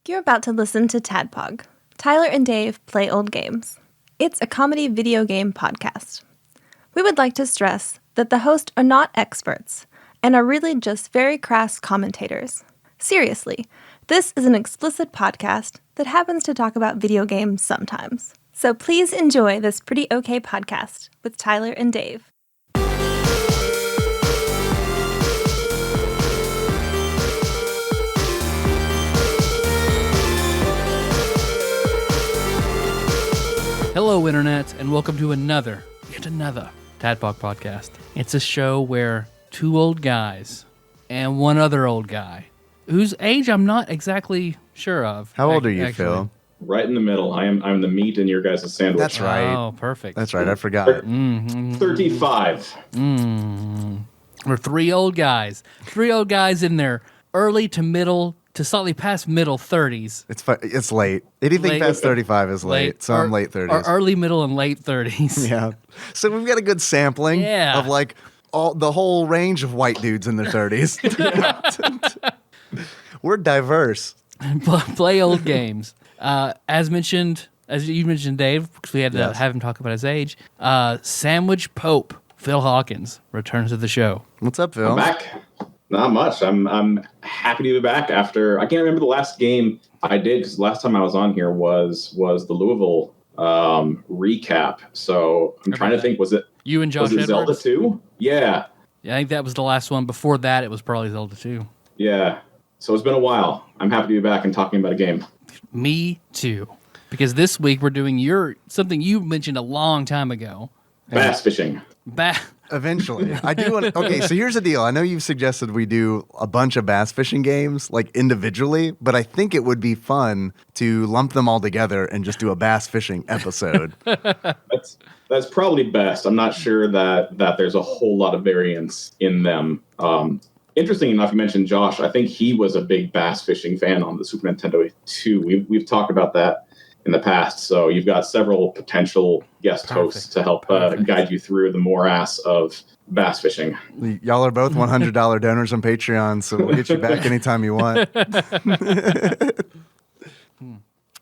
You're about to listen to TADPOG. Tyler and Dave play old games. It's a comedy video game podcast. We would like to stress that the hosts are not experts and are really just very crass commentators. Seriously, this is an explicit podcast that happens to talk about video games sometimes. So please enjoy this pretty okay podcast with Tyler and Dave. Hello, Internet, and welcome to yet another TADPOG podcast. It's a show where two old guys and one other old guy, whose age I'm not exactly sure of. How old are you, Phil? Right in the middle. I'm the meat in your guys' sandwich. That's right. Oh, perfect. That's right. I forgot. 35. We're three old guys. Three old guys in their early to middle to slightly past middle 30s. It's late. Anything past 35 is late. So I'm late 30s. Or early, middle, and late 30s. Yeah. So we've got a good sampling of like the whole range of white dudes in their 30s. We're diverse. Play old games. As you mentioned, Dave, because we had to have him talk about his age, Sandwich Pope, Phil Hawkins, returns to the show. What's up, Phil? I'm back. Not much. I'm happy to be back after, I can't remember the last game I did, because the last time I was on here was the Louisville recap. So I'm trying to think, was it you and Josh Edwards? Zelda 2? Yeah. I think that was the last one. Before that, it was probably Zelda 2. Yeah. So it's been a while. I'm happy to be back and talking about a game. Me too. Because this week we're doing something you mentioned a long time ago. Bass fishing. Eventually. I do want to. Okay, so here's the deal. I know you've suggested we do a bunch of bass fishing games, like individually, but I think it would be fun to lump them all together and just do a bass fishing episode. That's probably best. I'm not sure that there's a whole lot of variance in them. Interesting enough, you mentioned Josh. I think he was a big bass fishing fan on the Super Nintendo too. We've talked about that in the past. So you've got several potential guest hosts to help guide you through the morass of bass fishing. Y'all are both $100 donors on Patreon, so we'll get you back anytime you want.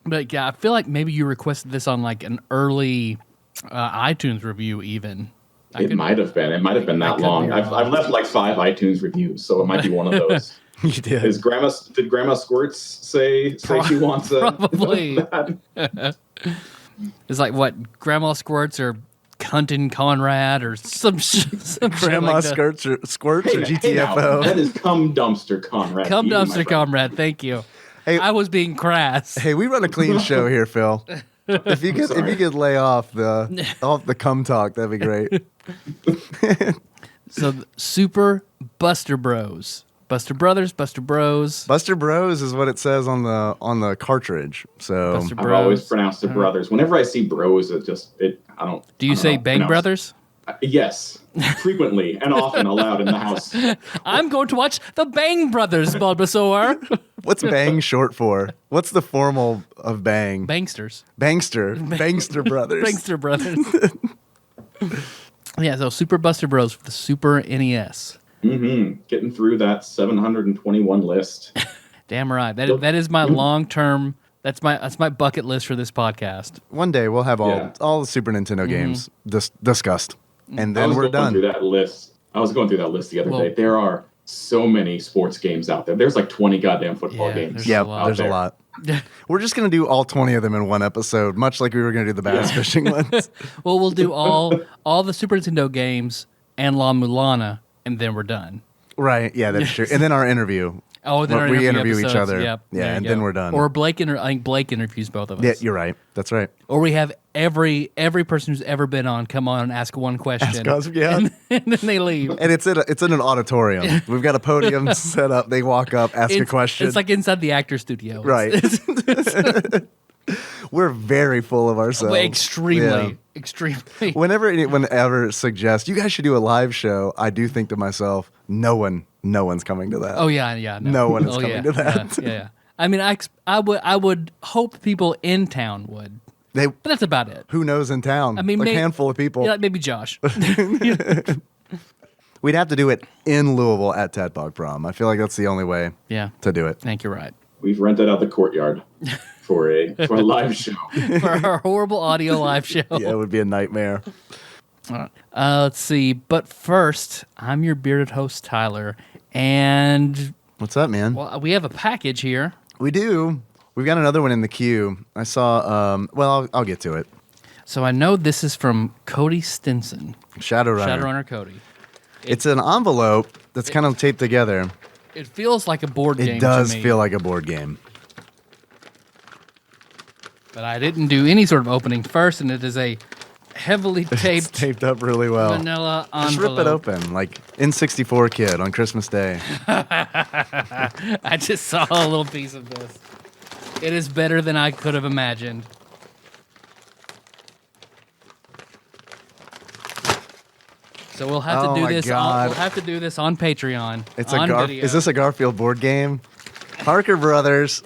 But yeah, I feel like maybe you requested this on like an early iTunes review even. It might have been that long. I've left like 5 iTunes reviews, so it might be one of those. You did. Did Grandma Squirts say she wants probably that? It's like what Grandma Squirts or Hunting Conrad or some Grandma like Squirts or GTFO. That is Cum Dumpster Conrad. Cum Dumpster Conrad. Thank you. Hey, I was being crass. Hey, we run a clean show here, Phil. If you could lay off the cum talk, that'd be great. So Super Buster Bros. Buster Brothers, Buster Bros. Buster Bros is what it says on the cartridge. So I've always pronounced it brothers. Whenever I see bros, I don't. Do you say Bang Brothers? Yes, frequently and often aloud in the house. I'm going to watch the Bang Brothers, Bulbasaur. What's Bang short for? What's the formal of Bang? Bangsters. Bangster Brothers. Bangster Brothers. Yeah, so Super Buster Bros for the Super NES. Getting through that 721 list. Damn right. That is my long-term. That's my bucket list for this podcast. One day we'll have all the Super Nintendo games discussed, and then we're done. I was going through that list the other day. There are so many sports games out there. There's like 20 goddamn football games. Yeah, there's a lot. We're just going to do all 20 of them in one episode, much like we were going to do the bass fishing ones. Well, we'll do all the Super Nintendo games and La Mulana, and then we're done. Right, yeah, that's true. And then our interview. Oh, then we interview episodes. each other. Yep. Yeah, and then we're done. Or I think Blake interviews both of us. Yeah, you're right. That's right. Or we have every person who's ever been on come on and ask one question. And then they leave. And it's in an auditorium. We've got a podium set up. They walk up, ask a question. It's like inside the actor studio. Right. We're very full of ourselves. Extremely. Whenever anyone ever suggests, you guys should do a live show, I do think to myself, no one's coming to that. Oh, yeah. No one is coming to that. Yeah. I mean, I would hope people in town would. But that's about it. Who knows in town? I mean, a handful of people. Yeah, maybe Josh. We'd have to do it in Louisville at TADPOG Prom. I feel like that's the only way to do it. I think you're right. We've rented out the courtyard for a live show. For our horrible audio live show. Yeah, it would be a nightmare. Let's see. But first, I'm your bearded host, Tyler. And What's up, man? well, we have a package here. We do. We've got another one in the queue. I saw, I'll get to it. So I know this is from Cody Stinson. Shadowrunner. Cody. It's an envelope that's kind of taped together. It feels like a board game It does to me, feel like a board game. but I didn't do any sort of opening first, and it is a heavily It's taped taped up really well. vanilla envelope. Just rip it open, like N64 kid on Christmas Day. I just saw a little piece of this. It is better than I could have imagined. So we'll have Oh to do my this. God. We'll have to do this on Patreon. It's on a video. Is this a Garfield board game? Parker Brothers.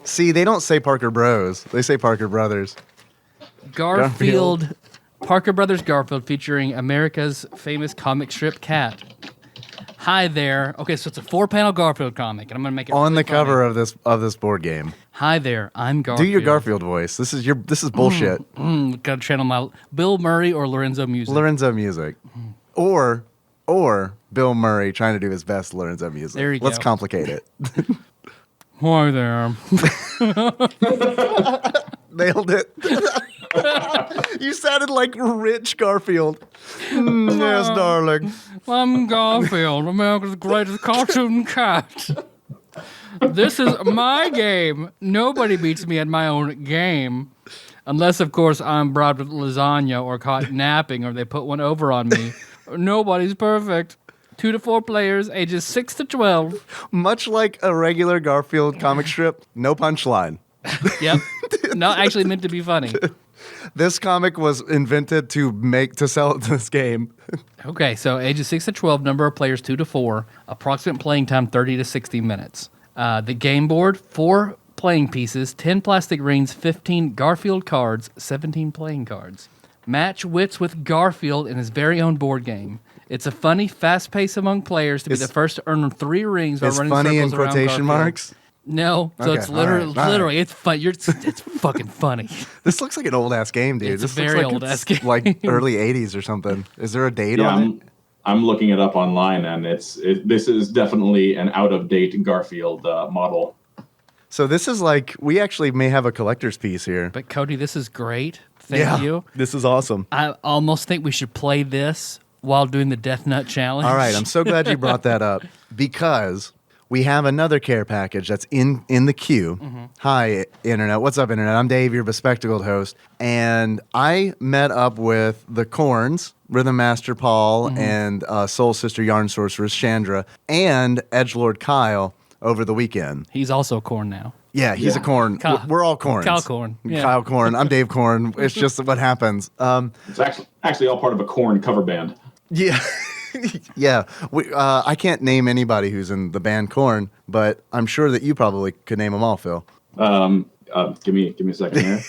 See, they don't say Parker Bros. They say Parker Brothers. Garfield, Parker Brothers Garfield, featuring America's famous comic strip cat. Hi there. Okay, so it's a 4-panel Garfield comic, and I'm gonna make it On really the cover funny. of this board game. Hi there. I'm Garfield. Do your Garfield voice. This is bullshit. Gotta channel my Bill Murray or Lorenzo music. Lorenzo music. Or Bill Murray trying to do his best Lorenzo music. There you Let's go. complicate it. Hi there. Nailed it. You sounded like rich Garfield. Yes, darling. I'm Garfield, America's greatest cartoon cat. This is my game. Nobody beats me at my own game. Unless, of course, I'm bribed with lasagna or caught napping or they put one over on me. Nobody's perfect. 2 to 4 players, ages 6 to 12. Much like a regular Garfield comic strip, no punchline. Yep. Not actually meant to be funny. This comic was invented to sell this game. Okay, so ages 6 to 12, number of players 2 to 4, approximate playing time 30 to 60 minutes. The game board, 4 playing pieces, 10 plastic rings, 15 Garfield cards, 17 playing cards. Match wits with Garfield in his very own board game. It's a funny, fast pace among players to be the first to earn 3 rings while It's running funny in circles around quotation Garfield. marks. No, so Okay, it's literally, all right. literally, it's fun. It's fucking funny. This looks like an old ass game, dude. It's this a looks very like old-ass it's game. like early '80s or something. Is there a date Yeah, on it? I'm looking it up online, and this is definitely an out of date Garfield model. So this is like we actually may have a collector's piece here. But Cody, this is great. Thank you. This is awesome. I almost think we should play this while doing the Death Nut Challenge. All right, I'm so glad you brought that up because we have another care package that's in the queue. Mm-hmm. Hi, Internet. What's up, Internet? I'm Dave, your bespectacled host. And I met up with the Corns, Rhythm Master Paul, Mm-hmm. and Soul Sister Yarn Sorceress Chandra, and Edgelord Kyle over the weekend. He's also corn now. Yeah, he's a corn. Kyle- We're all corns. Kyle Corn, yeah. Kyle Corn. I'm Dave Corn. It's just what happens. It's actually all part of a Korn cover band. Yeah. Yeah. I can't name anybody who's in the band Korn, but I'm sure that you probably could name them all, Phil. Give me a second here.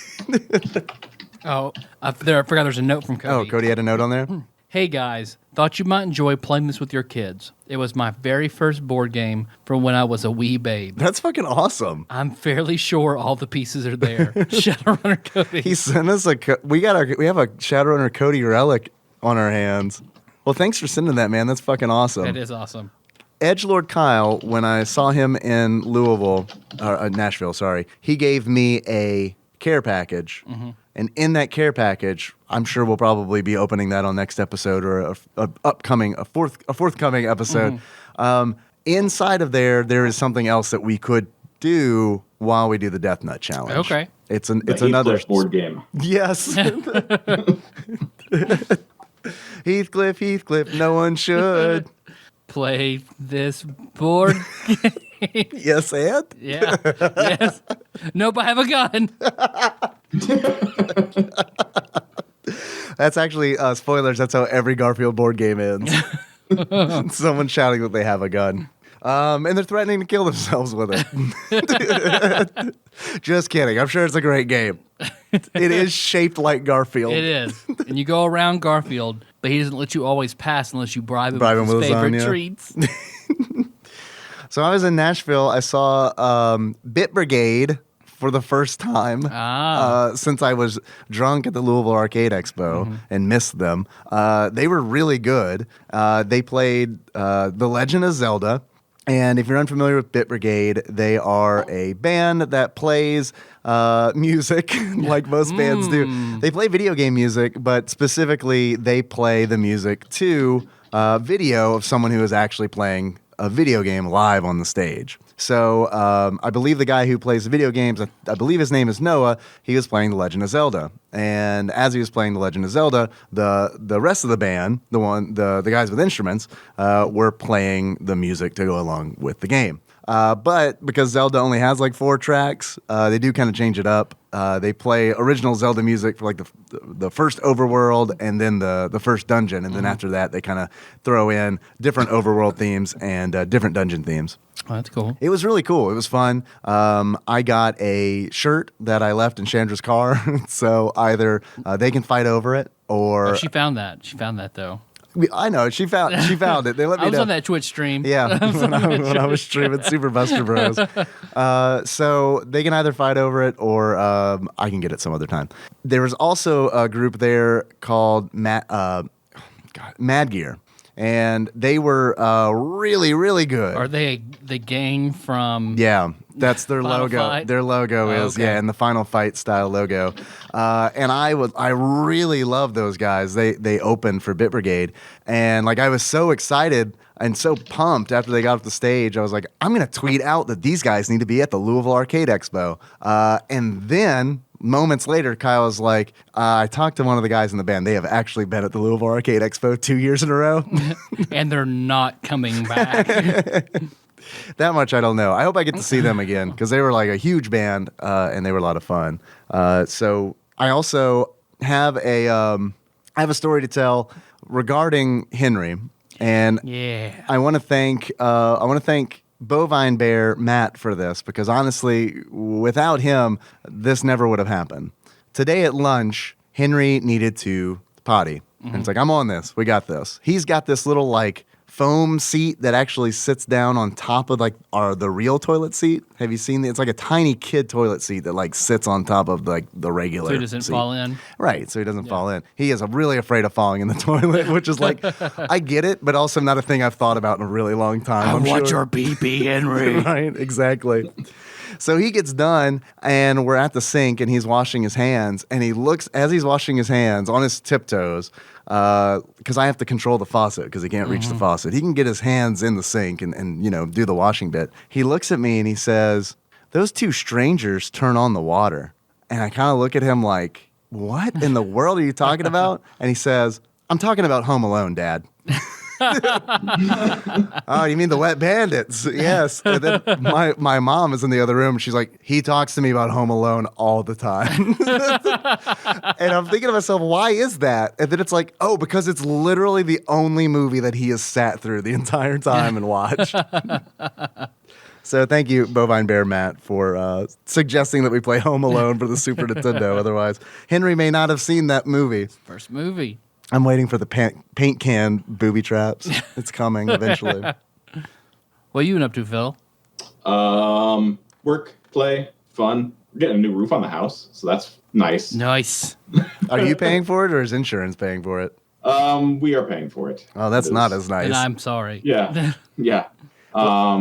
Oh, I forgot there's a note from Cody. Oh, Cody had a note on there? Hey guys, thought you might enjoy playing this with your kids. It was my very first board game from when I was a wee babe. That's fucking awesome. I'm fairly sure all the pieces are there. Shadowrunner Kody. He sent us we have a Shadowrunner Kody relic on our hands. Well, thanks for sending that, man. That's fucking awesome. That is awesome. Edgelord Kyle, when I saw him in Nashville, sorry, he gave me a care package. Mm-hmm. And in that care package, I'm sure we'll probably be opening that on next episode or a forthcoming episode. Mm-hmm. Inside of there is something else that we could do while we do the Death Nut Challenge. Okay. It's It's another board game. Yes. Heathcliff, no one should. Play this board game. Yes, and? Yeah. Yes. Nope, I have a gun. That's actually, spoilers, that's how every Garfield board game ends. Someone shouting that they have a gun. And they're threatening to kill themselves with it. Just kidding. I'm sure it's a great game. It is shaped like Garfield. It is. And you go around Garfield, but he doesn't let you always pass unless you bribe him with Bribe him his with favorite lasagna. treats. So I was in Nashville. I saw Bit Brigade for the first time since I was drunk at the Louisville Arcade Expo and missed them. They were really good. They played The Legend of Zelda. And if you're unfamiliar with Bit Brigade, they are a band that plays music like most bands do. They play video game music, but specifically they play the music to video of someone who is actually playing a video game live on the stage. So I believe the guy who plays the video games, I believe his name is Noah, he was playing The Legend of Zelda. And as he was playing The Legend of Zelda, the rest of the band, the guys with instruments, were playing the music to go along with the game. But because Zelda only has like 4 tracks, they do kind of change it up. They play original Zelda music for like the first overworld and then the first dungeon. And then after that, they kind of throw in different overworld themes and different dungeon themes. Oh, that's cool. It was really cool. It was fun. I got a shirt that I left in Chandra's car. So either they can fight over it or... Oh, she found that. She found that, though. I know. She found it. They let me I was know. on that Twitch stream. Yeah, when I was streaming Super Buster Bros. So they can either fight over it or I can get it some other time. There was also a group there called Mad Gear. And they were really, really good. Are they the gang from... Yeah, that's their Final logo. Fight? Their logo is, okay. in the Final Fight style logo. And I really love those guys. They opened for Bit Brigade. And like I was so excited and so pumped after they got off the stage. I was like, I'm going to tweet out that these guys need to be at the Louisville Arcade Expo. And then... moments later, Kyle was like, I talked to one of the guys in the band. They have actually been at the Louisville Arcade Expo 2 years in a row. And they're not coming back. That much I don't know. I hope I get to see them again because they were like a huge band and they were a lot of fun. So I also have a story to tell regarding Henry. And Yeah. I want to thank Bovine Bear Matt for this because honestly, without him, this never would have happened. Today at lunch, Henry needed to potty. And it's like, I'm on this. We got this. He's got this little like foam seat that actually sits down on top of like the real toilet seat. Have you seen it? It's like a tiny kid toilet seat that like sits on top of like the regular So he doesn't seat. fall in. Right, so he doesn't fall in. He is really afraid of falling in the toilet, which is like, I get it, but also not a thing I've thought about in a really long time. I'm Watch sure. your pee-pee, Henry. Right, exactly. So he gets done, and we're at the sink, and he's washing his hands, and he looks, as he's washing his hands, on his tiptoes, because I have to control the faucet, because he can't reach the faucet. He can get his hands in the sink and do the washing bit. He looks at me, and he says, those 2 strangers turn on the water. And I kind of look at him like, what in the world are you talking about? And he says, I'm talking about Home Alone, Dad. Oh, you mean the Wet Bandits? Yes. And then my mom is in the other room. And she's like, he talks to me about Home Alone all the time. And I'm thinking to myself, why is that? And then it's like, oh, because it's literally the only movie that he has sat through the entire time and watched. So thank you, Bovine Bear Matt, for suggesting that we play Home Alone for the Super Nintendo. Otherwise, Henry may not have seen that movie. First movie. I'm waiting for the paint can booby traps. It's coming eventually. What are you up to, Phil? Work, play, fun. We're getting a new roof on the house, so that's nice. Nice. Are you paying for it or is insurance paying for it? We are paying for it. Oh, that's not as nice. And I'm sorry. Yeah, yeah.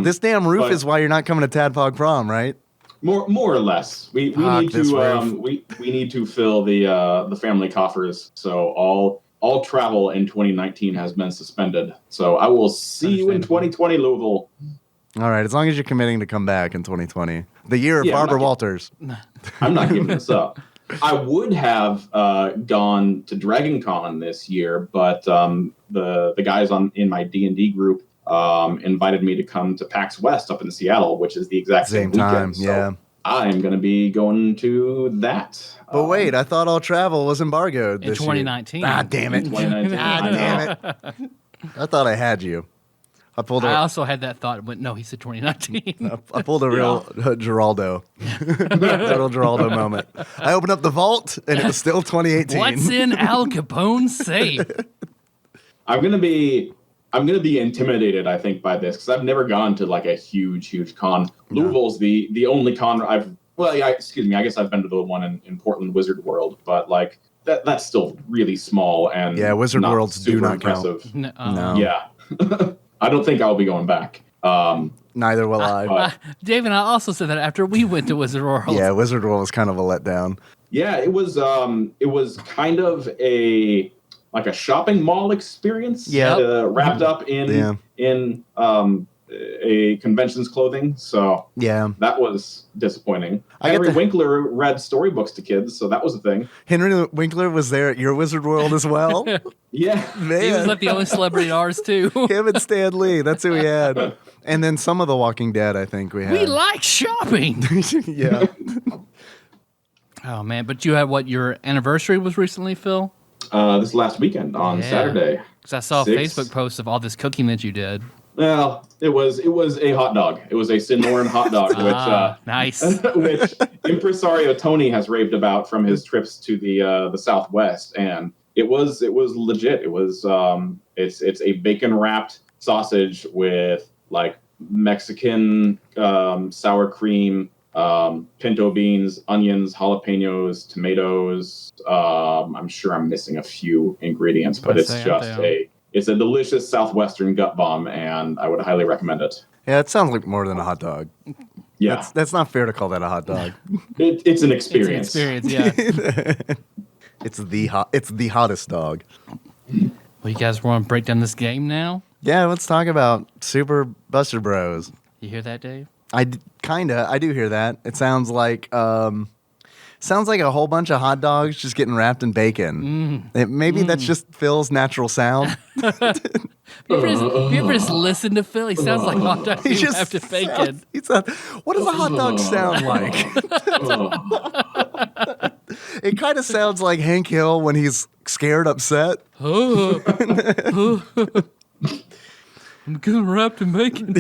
This damn roof but- is why you're not coming to Tadpog Prom, right? More or less. We need this to roof. we need to fill the family coffers. So all travel in 2019 has been suspended. So I will see you in 2020, Louisville. All right, as long as you're committing to come back in 2020. The year of Yeah, Barbara I'm not- Walters. I'm not giving this up. I would have gone to Dragon Con this year, but the guys in my D&D group invited me to come to PAX West up in Seattle, which is the exact same time, weekend. So yeah. I'm going to be going to that. But wait, I thought all travel was embargoed In this 2019. year. Ah, damn it. 2019. Ah, I know. damn it. I thought I had you. I pulled I a also had that thought, but no, he said 2019. I pulled a real Geraldo. Little Geraldo moment. I opened up the vault and it was still 2018. What's in Al Capone's safe? I'm going to be I'm going to be intimidated, I think, by this because I've never gone to like a huge con. No. Louisville's the only con I guess I've been to the one in Portland Wizard World, but like that's still really small and Wizard Worlds do not impressive. Count. No. Yeah. I don't think I'll be going back. Neither will I. Dave and I also said that after we went to Wizard World. Yeah, Wizard World was kind of a letdown. Yeah, it was kind of a shopping mall experience. Yeah, wrapped up in a convention's clothing. So that was disappointing. Henry Winkler read storybooks to kids, so that was a thing. Henry Winkler was there at your Wizard World as well? Yeah. Man. He was like the only celebrity in ours, too. Him and Stan Lee, that's who we had. And then some of The Walking Dead, I think we had. We like shopping. Yeah. Oh, man. But you had your anniversary was recently, Phil? This last weekend on Saturday. Because I saw a Facebook post of all this cooking that you did. Well, it was a hot dog. It was a Sonoran hot dog, which nice. Which impresario Tony has raved about from his trips to the Southwest, and it was legit. It was it's a bacon wrapped sausage with like Mexican sour cream, pinto beans, onions, jalapenos, tomatoes. I'm sure I'm missing a few ingredients, but it's a delicious Southwestern gut bomb, and I would highly recommend it. Yeah, it sounds like more than a hot dog. Yeah. That's not fair to call that a hot dog. It's an experience. It's an experience, yeah. It's the hottest dog. Well, you guys want to break down this game now? Yeah, let's talk about Super Buster Bros. You hear that, Dave? I do hear that. It sounds like a whole bunch of hot dogs just getting wrapped in bacon. Maybe that's just Phil's natural sound. you ever just listen to Phil? He sounds like hot dogs being wrapped in bacon. What does a hot dog sound like? It kind of sounds like Hank Hill when he's scared, upset. I'm getting wrapped in bacon.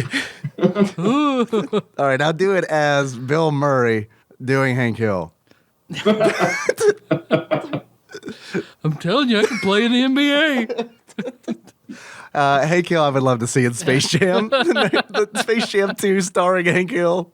All right, now do it as Bill Murray doing Hank Hill. I'm telling you, I can play in the NBA. Hank Hill, I would love to see in Space Jam. the Space Jam 2 starring Hank Hill.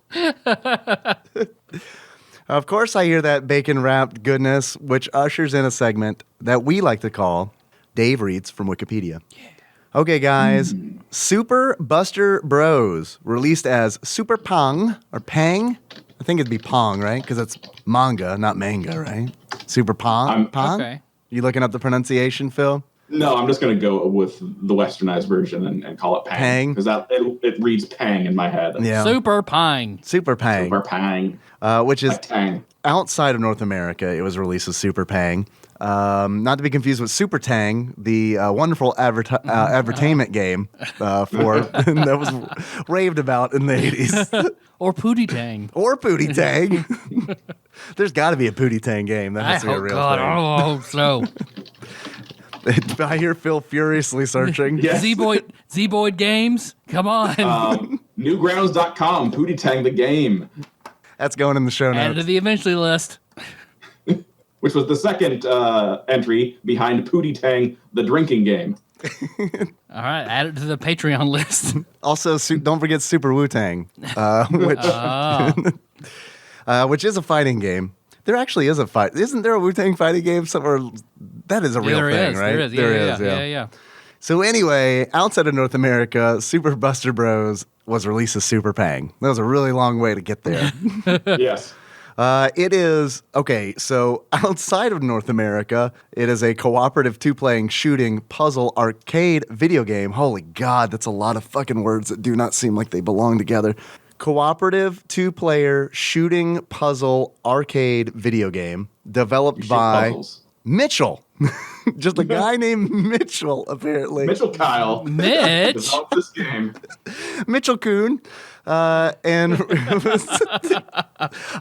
Of course, I hear that bacon-wrapped goodness, which ushers in a segment that we like to call Dave Reads from Wikipedia. Yeah. Okay, guys. Super Buster Bros. Released as Super Pong, or Pang. I think it'd be Pong, right? Because it's manga, not manga, right? Super Pong? Pong? Okay. You looking up the pronunciation, Phil? No, I'm just going to go with the westernized version and call it Pang. Because it reads Pang in my head. Yeah. Super Pang. Super Pang. Super Pang. Which is Tang. Outside of North America, it was released as Super Pang. Not to be confused with Super Tang, the wonderful advertainment game that was raved about in the 80s. Or Pootie Tang. Or Pootie Tang. There's got to be a Pootie Tang game. That has to be a real thing. I hope so. I hear Phil furiously searching. Yes. Z-Boyd Games? Come on. Newgrounds.com, Pootie Tang the game. That's going in the show notes. Add it to the eventually list. Which was the second entry behind Pootie Tang, the drinking game. All right, add it to the Patreon list. Also, don't forget Super Wu-Tang, which is a fighting game. There actually is a fight. Isn't there a Wu-Tang fighting game somewhere? That is a real thing, right? There is. Yeah. So anyway, outside of North America, Super Buster Bros. Was released as Super Pang. That was a really long way to get there. Yes. It is, okay, so outside of North America, it is a cooperative two-playing shooting puzzle arcade video game. Holy God, that's a lot of fucking words that do not seem like they belong together. Cooperative two-player shooting puzzle arcade video game developed by Mitchell. Just a guy named Mitchell, apparently. Mitchell Kyle. Mitch. Developed this game. Mitchell Kuhn. And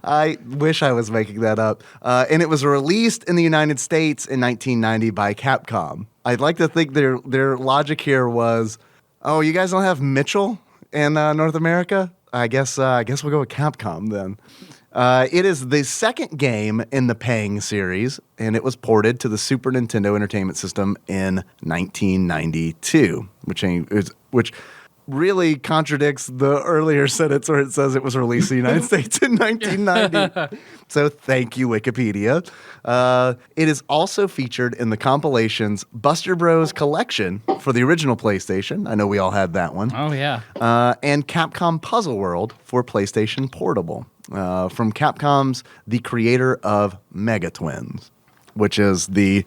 I wish I was making that up. And it was released in the United States in 1990 by Capcom. I'd like to think their logic here was, oh, you guys don't have Mitchell in North America? I guess we'll go with Capcom then. It is the second game in the Pang series, and it was ported to the Super Nintendo Entertainment System in 1992, which really contradicts the earlier sentence where it says it was released in the United States in 1990. So thank you, Wikipedia. It is also featured in the compilations Buster Bros. Collection for the original PlayStation. I know we all had that one. Oh, yeah. And Capcom Puzzle World for PlayStation Portable. From Capcom's the creator of Mega Twins, which is the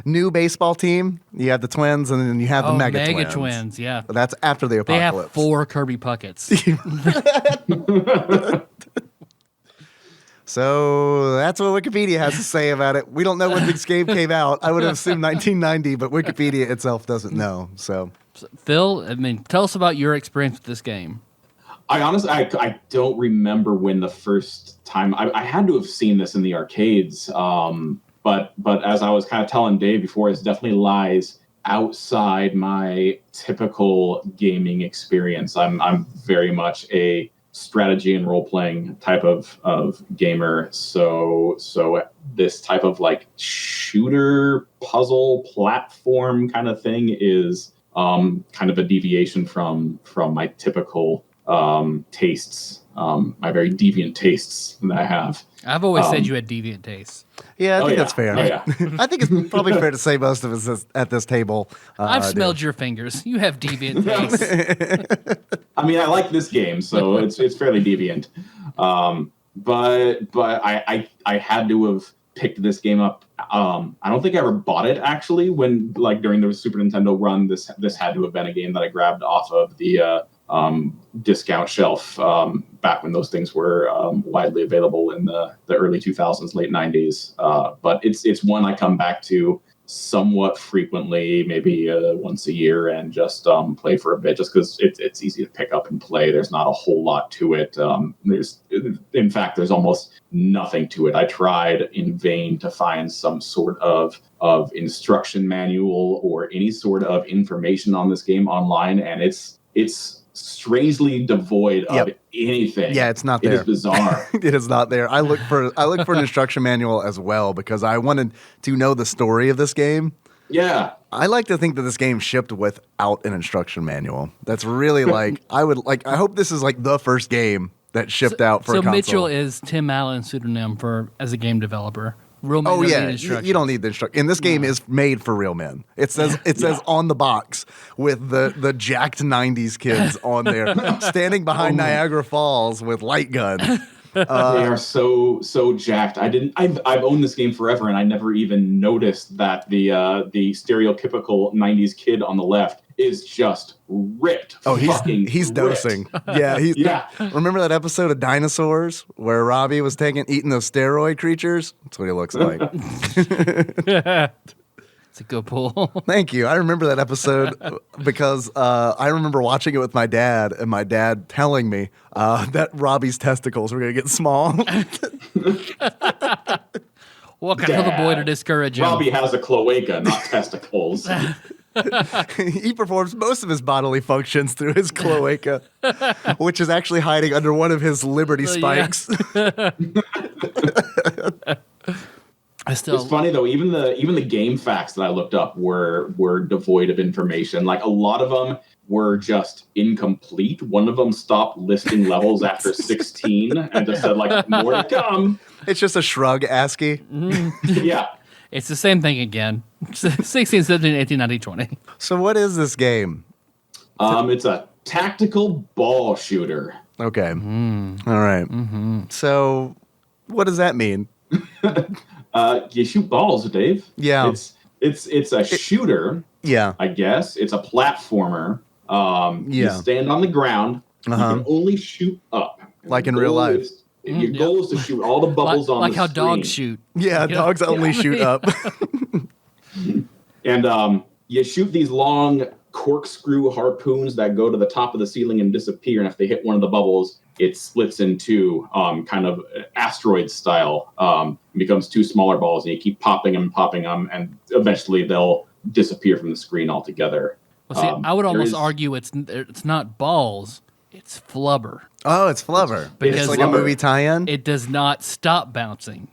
new baseball team. You have the Twins, and then you have the Mega Twins. Yeah. That's after the apocalypse. They have 4 Kirby Puckets. So that's what Wikipedia has to say about it. We don't know when this game came out. I would have assumed 1990, but Wikipedia itself doesn't know. So Phil, tell us about your experience with this game. I honestly, I don't remember when the first time I had to have seen this in the arcades. But as I was kind of telling Dave before, it definitely lies outside my typical gaming experience. I'm very much a strategy and role playing type of gamer. So this type of like shooter puzzle platform kind of thing is kind of a deviation from my typical tastes, my very deviant tastes that I have. I've always said you had deviant tastes. Yeah, I think that's fair. Oh, yeah. I think it's probably fair to say most of us at this table. I've smelled your fingers. You have deviant tastes. I mean, I like this game, so it's fairly deviant. But I had to have picked this game up. I don't think I ever bought it actually. When like during the Super Nintendo run, this had to have been a game that I grabbed off of the discount shelf back when those things were widely available in the early 2000s, late 90s. But it's one I come back to somewhat frequently, maybe once a year, and just play for a bit, just because it's easy to pick up and play. There's not a whole lot to it. There's almost nothing to it. I tried in vain to find some sort of instruction manual or any sort of information on this game online, and it's strangely devoid of anything. Yeah, it's not there. It is bizarre. It is not there. I look for an instruction manual as well because I wanted to know the story of this game. Yeah. I like to think that this game shipped without an instruction manual. That's really I hope this is like the first game that shipped out for a console. So Mitchell is Tim Allen's pseudonym as a game developer. Real men you don't need the instruction. And this game is made for real men. It says on the box with the jacked 90s kids on there standing behind Niagara Falls with light guns. They are so jacked. I've owned this game forever, and I never even noticed that the stereotypical 90s kid on the left is just ripped. Oh, he's dosing. Yeah, Remember that episode of Dinosaurs where Robbie was eating those steroid creatures? That's what he looks like. It's a good pull. Thank you. I remember that episode because I remember watching it with my dad, and my dad telling me that Robbie's testicles were going to get small. Welcome to the boy to discourage him. Robbie has a cloaca, not testicles. He performs most of his bodily functions through his cloaca, which is actually hiding under one of his Liberty spikes. It's funny though. Even the game facts that I looked up were devoid of information. Like a lot of them were just incomplete. One of them stopped listing levels after 16 and just said like more to come. It's just a shrug, ASCII. Yeah. It's the same thing again. 16, 17, 18, 19, 20. So what is this game? It's a tactical ball shooter. Okay. All right. So what does that mean? You shoot balls, Dave. Yeah. It's a shooter. Yeah. I guess. It's a platformer. You stand on the ground. You can only shoot up. Like in real life. Your goal is to shoot all the bubbles on the screen. Like how dogs shoot. Yeah, dogs only shoot up. And you shoot these long corkscrew harpoons that go to the top of the ceiling and disappear. And if they hit one of the bubbles, it splits into kind of asteroid style. Becomes two smaller balls, and you keep popping them, and eventually they'll disappear from the screen altogether. Well, see, I would almost argue it's not balls. It's flubber. Oh, it's flubber. Because It's like a movie tie-in. It does not stop bouncing,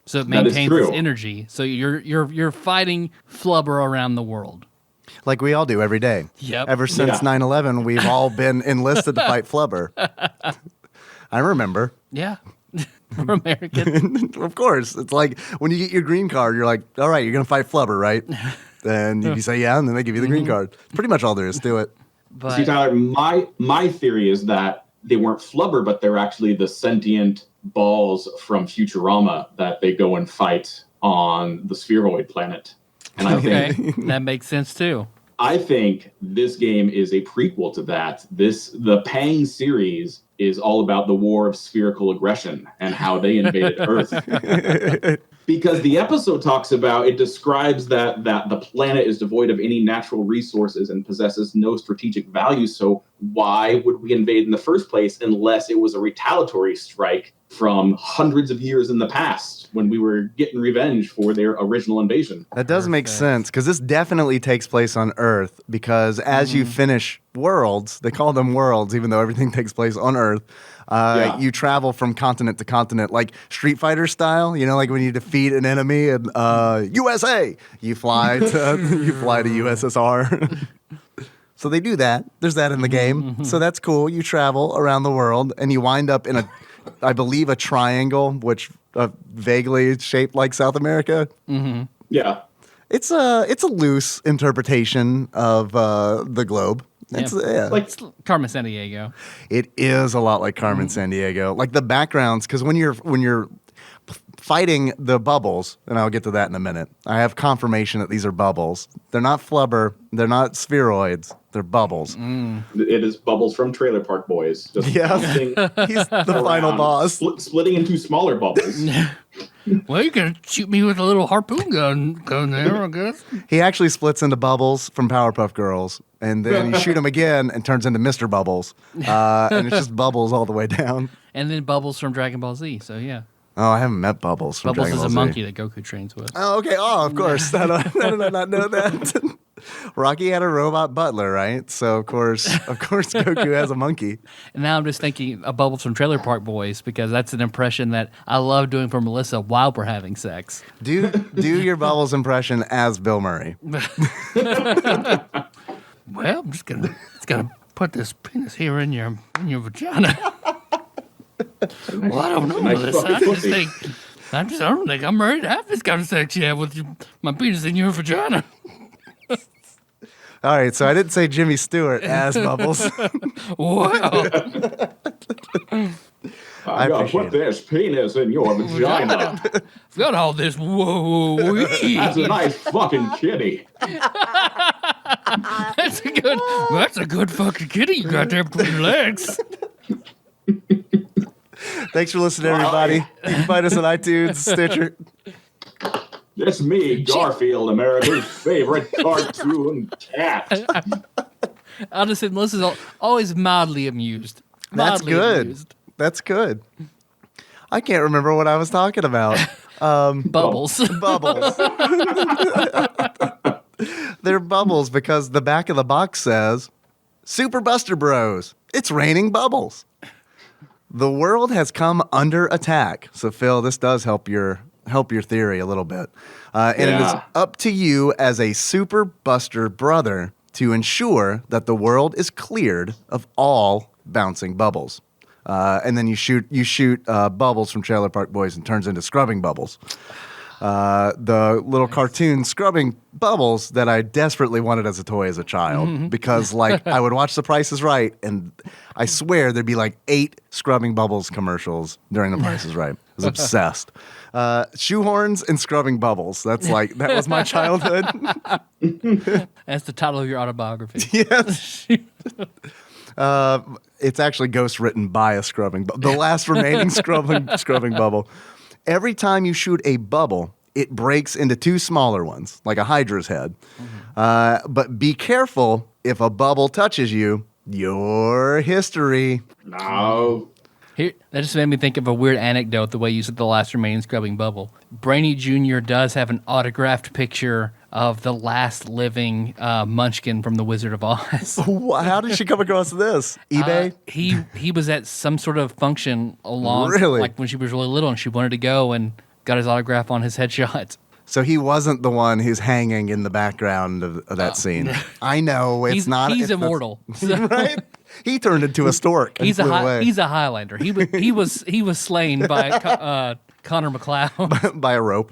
so it That is maintains true. its energy. So you're fighting flubber around the world. Like we all do every day. Yep. Ever since Yeah. 9/11, we've all been enlisted to fight flubber. I remember. Yeah, we're American. Of course. It's like when you get your green card, you're like, all right, you're going to fight flubber, right? Then you say, yeah, and then they give you the green card. Pretty much all there is to it. But See, Tyler, my theory is that they weren't flubber, but they're actually the sentient balls from Futurama that they go and fight on the spheroid planet. And okay, that makes sense too. I think this game is a prequel to that. The Pang series is all about the war of spherical aggression and how they invaded Earth. Because the episode describes that the planet is devoid of any natural resources and possesses no strategic value. So why would we invade in the first place unless it was a retaliatory strike from hundreds of years in the past when we were getting revenge for their original invasion? That does make sense because this definitely takes place on Earth because as you finish worlds, they call them worlds even though everything takes place on Earth, you travel from continent to continent like Street Fighter style, like when you defeat an enemy in USA, you fly to USSR. So they do that. There's that in the game. So that's cool. You travel around the world and you wind up in I believe a triangle, which vaguely shaped like South America. Mm-hmm. Yeah. It's a loose interpretation of the globe. It's Like Carmen Sandiego. It is a lot like Carmen Sandiego. Like the backgrounds, because when you're fighting the bubbles, and I'll get to that in a minute, I have confirmation that these are bubbles. They're not flubber. They're not spheroids. They're bubbles. It is Bubbles from Trailer Park Boys. Just bouncing He's the final around, boss. splitting into smaller bubbles. Well, you can shoot me with a little harpoon gun there, I guess. He actually splits into Bubbles from Powerpuff Girls, and then you shoot him again and turns into Mr. Bubbles. And it's just Bubbles all the way down. And then Bubbles from Dragon Ball Z, so yeah. Oh, I haven't met Bubbles from Bubbles Dragon is Ball a Z. monkey that Goku trains with. Oh, okay. Oh, of course. I did not know that. Rocky had a robot butler, right? So of course Goku has a monkey. And now I'm just thinking of Bubbles from Trailer Park Boys because that's an impression that I love doing for Melissa while we're having sex. Do your Bubbles impression as Bill Murray. Well, I'm just gonna put this penis here in your vagina. Well, I don't know, Nice Melissa. fucking pussy. I don't think I'm ready to have this kind of sex yet with my penis in your vagina. All right, so I didn't say Jimmy Stewart as Bubbles. Wow. I'm gonna appreciate put this penis in your vagina. Got all this whoa-wee. That's a nice fucking kitty. That's a good fucking kitty you got there between your legs. Thanks for listening, everybody. You can find us on iTunes, Stitcher. It's me, Garfield, America's favorite cartoon cat. I'll just say Melissa's always mildly amused. That's Mildly good. amused. That's good. I can't remember what I was talking about. Bubbles. Bubbles. They're bubbles because the back of the box says, Super Buster Bros. It's raining bubbles. The world has come under attack. So, Phil, this does help your theory a little bit. And it is up to you as a Super Buster brother to ensure that the world is cleared of all bouncing bubbles. And then you shoot Bubbles from Trailer Park Boys and turns into Scrubbing Bubbles. The little cartoon Scrubbing Bubbles that I desperately wanted as a toy as a child because I would watch The Price is Right and I swear there'd be 8 Scrubbing Bubbles commercials during The Price is Right. I was obsessed. Shoehorns and Scrubbing Bubbles. That was my childhood. That's the title of your autobiography. Yes. It's actually ghostwritten by a the last remaining scrubbing bubble. Every time you shoot a bubble, it breaks into 2 smaller ones, like a Hydra's head. But be careful, if a bubble touches you, your history. No. Here, that just made me think of a weird anecdote the way you said the last remaining scrubbing bubble. Brainy Jr. does have an autographed picture of the last living Munchkin from The Wizard of Oz. How did she come across this? eBay? He was at some sort of function along, Really? like when she was really little, and she wanted to go and got his autograph on his headshot. So he wasn't the one who's hanging in the background of that scene. I know it's not. He's immortal, right? He turned into a stork. He's flew away. he's a Highlander. He was slain by Connor McLeod by a rope.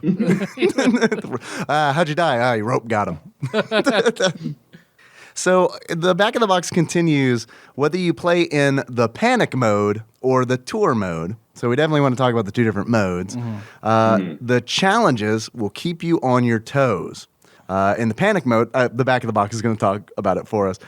How'd you die? Your rope got him. So the back of the box continues whether you play in the panic mode or the tour mode. So we definitely want to talk about the two different modes. The challenges will keep you on your toes. In the panic mode, the back of the box is going to talk about it for us.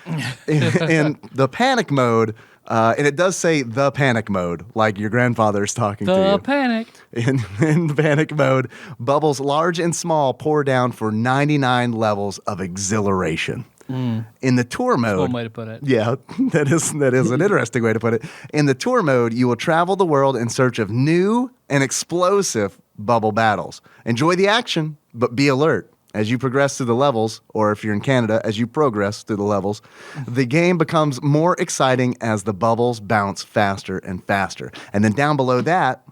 In the panic mode, and it does say the panic mode, like your grandfather's talking to you. the panic. In the panic mode, bubbles large and small pour down for 99 levels of exhilaration. In the tour mode, One way to put it. yeah, that is an interesting way to put it. In the tour mode, you will travel the world in search of new and explosive bubble battles. Enjoy the action, but be alert. As you progress through the levels, or if you're in Canada, as you progress through the levels, the game becomes more exciting as the bubbles bounce faster and faster. And then down below that,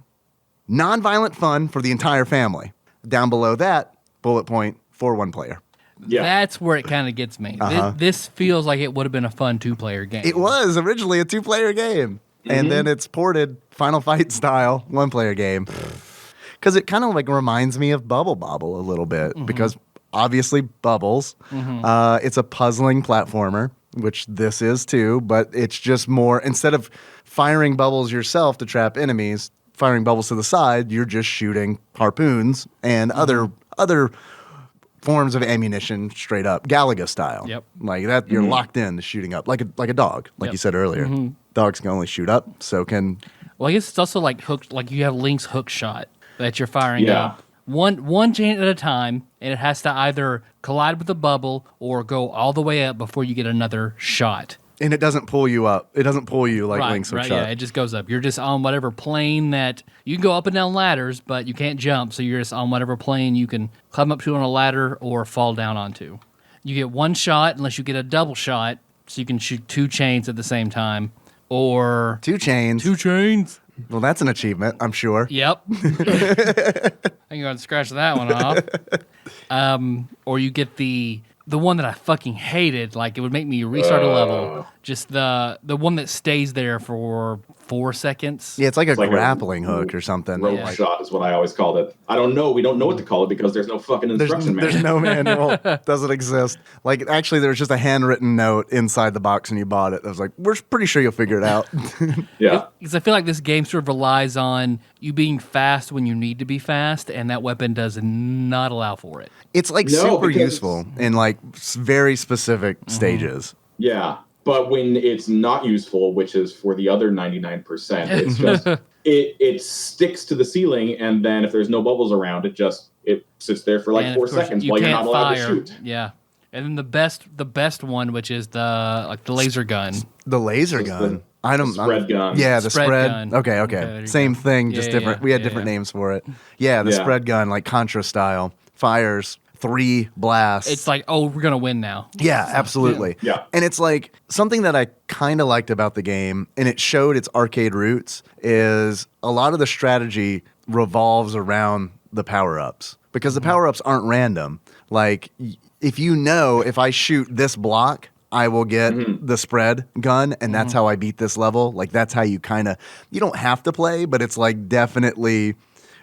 non-violent fun for the entire family. Down below that, bullet point for one player. Yeah. That's where it kind of gets me. This feels like it would have been a fun 2-player game. It was originally a 2-player game, and then it's ported Final Fight style 1-player game. Because it kind of like reminds me of Bubble Bobble a little bit, because obviously bubbles. It's a puzzling platformer, which this is too, but it's just more, instead of firing bubbles yourself to trap enemies, firing bubbles to the side, you're just shooting harpoons and other forms of ammunition straight up, Galaga style. Yep. Like that, you're locked in to shooting up, like a dog, like you said earlier. Dogs can only shoot up, so can... Well, I guess it's also like hooked, like you have Link's hook shot that you're firing Yeah. up. One chain at a time, and it has to either collide with the bubble or go all the way up before you get another shot. And it doesn't pull you up. It doesn't pull you like Link's hook shot. Yeah, it just goes up. You're just on whatever plane that you can go up and down ladders, but you can't jump. So you're just on whatever plane you can climb up to on a ladder or fall down onto. You get one shot unless you get a double shot, so you can shoot 2 chains at the same time, or 2 chains. 2 chains. Well, that's an achievement, I'm sure. Yep. I can go and scratch that one off. Or you get the one that I fucking hated. Like, it would make me restart a level. Just the one that stays there for 4 seconds. Yeah, it's like a like a grappling hook or something. Rope Like, shot is what I always called it. I don't know. We don't know what to call it because there's no fucking instruction manual. there's no manual. Doesn't exist. Like, actually, there was just a handwritten note inside the box when you bought it. I was like, we're pretty sure you'll figure it out. Yeah. Because I feel like this game sort of relies on you being fast when you need to be fast, and that weapon does not allow for it. It's like No, super because- useful in like very specific stages. Yeah. But when it's not useful, which is for the other 99%, it's just it sticks to the ceiling, and then if there's no bubbles around, it sits there for like And 4 of course, seconds you while you're can't not allowed fire. to shoot. Yeah. And then the best one, which is the laser gun. The laser Just gun. spread gun. Yeah, the Spread spread. gun. Okay. there you Same go. thing, Yeah, just yeah, different. yeah. We had Yeah, different yeah. names for it. Yeah, the Yeah. spread gun, like Contra style, fires 3 blasts. It's like, oh, we're gonna win now. Yeah, absolutely. Yeah. And it's like something that I kind of liked about the game, and it showed its arcade roots, is a lot of the strategy revolves around the power-ups, because the power-ups aren't random. Like, if you know, if I shoot this block, I will get the spread gun, and that's how I beat this level. Like, that's how you you don't have to play, but it's like definitely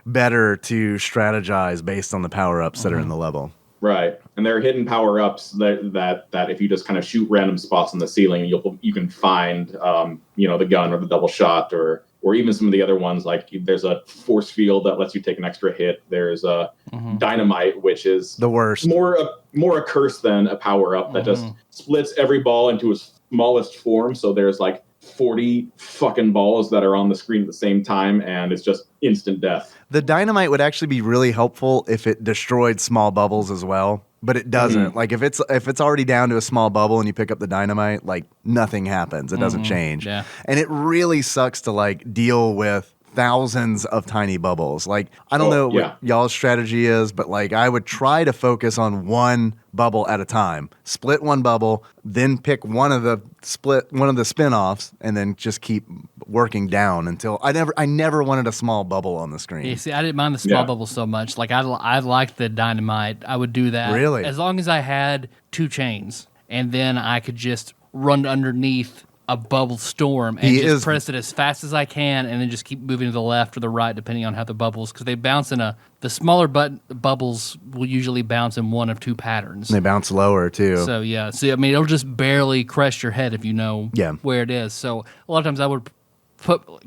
better to strategize based on the power-ups that are in the level. Right. And there are hidden power-ups that if you just kind of shoot random spots on the ceiling, you can find the gun or the double shot or even some of the other ones. Like there's a force field that lets you take an extra hit. There's a dynamite, which is The worst. more a curse than a power-up that just splits every ball into its smallest form. So there's like 40 fucking balls that are on the screen at the same time, and it's just instant death. The dynamite would actually be really helpful if it destroyed small bubbles as well, but it doesn't. Like if it's already down to a small bubble and you pick up the dynamite, like nothing happens. It doesn't change. Yeah. And it really sucks to like deal with thousands of tiny bubbles. Like, I don't know yeah. what y'all's strategy is, but like I would try to focus on one bubble at a time. Split one bubble, then pick one of the spin-offs, and then just keep working down until I never wanted a small bubble on the screen. Yeah, see, I didn't mind the small bubbles so much. Like I liked the dynamite. I would do that. Really? As long as I had 2 chains, and then I could just run underneath a bubble storm and press it as fast as I can, and then just keep moving to the left or the right depending on how the bubbles, because they bounce the smaller bubbles will usually bounce in one of 2 patterns. They bounce lower too. So yeah, I mean it'll just barely crest your head if you know where it is. So a lot of times I would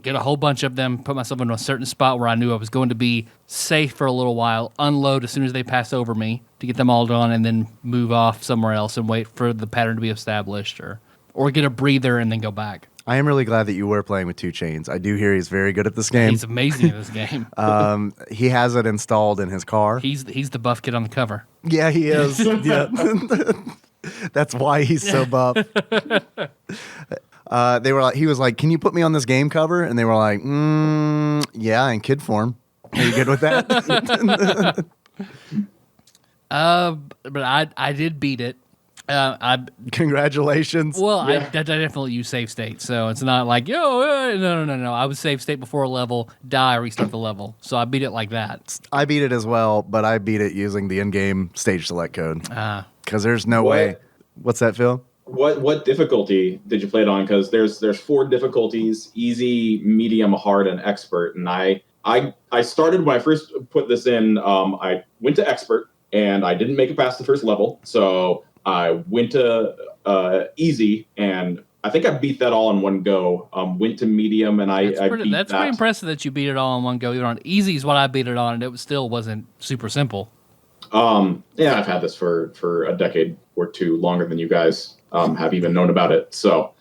get a whole bunch of them, put myself in a certain spot where I knew I was going to be safe for a little while, unload as soon as they pass over me to get them all done, and then move off somewhere else and wait for the pattern to be established, or get a breather and then go back. I am really glad that you were playing with 2 chains. I do hear he's very good at this game. He's amazing at this game. He has it installed in his car. He's the buff kid on the cover. Yeah, he is. Yeah. That's why he's so buff. He was like, "Can you put me on this game cover?" And they were like, "Yeah, in kid form. Are you good with that?" But I did beat it. Congratulations. Well, I definitely use save state, so it's not like, no. I would save state before a level, die, restart the level. So I beat it like that. I beat it as well, but I beat it using the in-game stage select code. Because there's no way. What's that, Phil? What difficulty did you play it on? Because there's 4 difficulties: easy, medium, hard, and expert. And I started when I first put this in. I went to expert, and I didn't make it past the first level. So I went to easy, and I think I beat that all in one go. Went to medium, and I beat that's that. pretty impressive that you beat it all in one go. Even on easy is what I beat it on, and it still wasn't super simple. Yeah, I've had this for a decade or 2, longer than you guys have even known about it. So,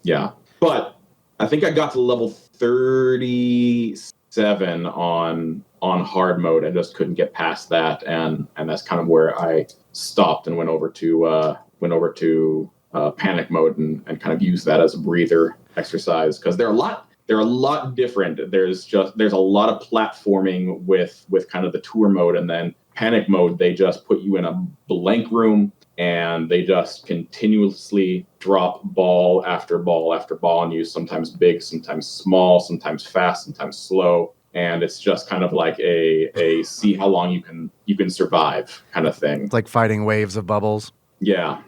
yeah. But I think I got to level 37 on hard mode. I just couldn't get past that, and that's kind of where I stopped and went over to panic mode and kind of used that as a breather exercise, because they're a lot different. There's a lot of platforming with kind of the tour mode, and then panic mode, they just put you in a blank room and they just continuously drop ball after ball after ball on you, sometimes big, sometimes small, sometimes fast, sometimes slow. And it's just kind of like a see how long you can survive kind of thing. It's like fighting waves of bubbles. Yeah.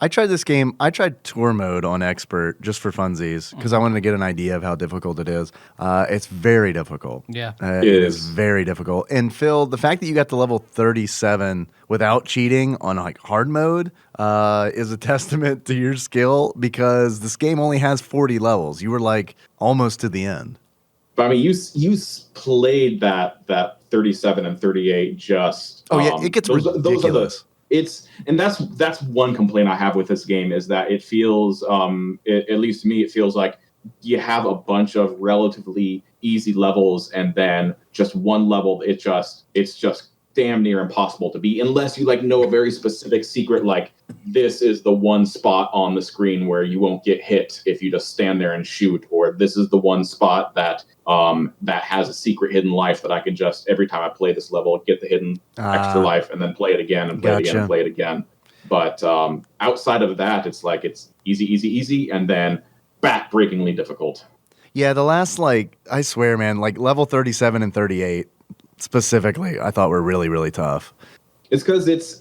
I tried this game. I tried tour mode on expert just for funsies because I wanted to get an idea of how difficult it is. It's very difficult. Yeah. It is very difficult. And Phil, the fact that you got to level 37 without cheating on like hard mode is a testament to your skill, because this game only has 40 levels. You were like almost to the end. But I mean, you played that 37 and 38 just. Oh yeah, it gets ridiculous. That's one complaint I have with this game, is that it feels, at least to me, it feels like you have a bunch of relatively easy levels, and then just one level, it's just damn near impossible to beat, unless you like know a very specific secret, like this is the one spot on the screen where you won't get hit if you just stand there and shoot, or this is the one spot that has a secret hidden life that I can just, every time I play this level, get the hidden extra life and then play it again and play it again and play it again. But outside of that, it's like it's easy, and then back-breakingly difficult. Yeah, the last, like, I swear, man, like level 37 and 38 specifically, I thought were really, really tough. It's because it's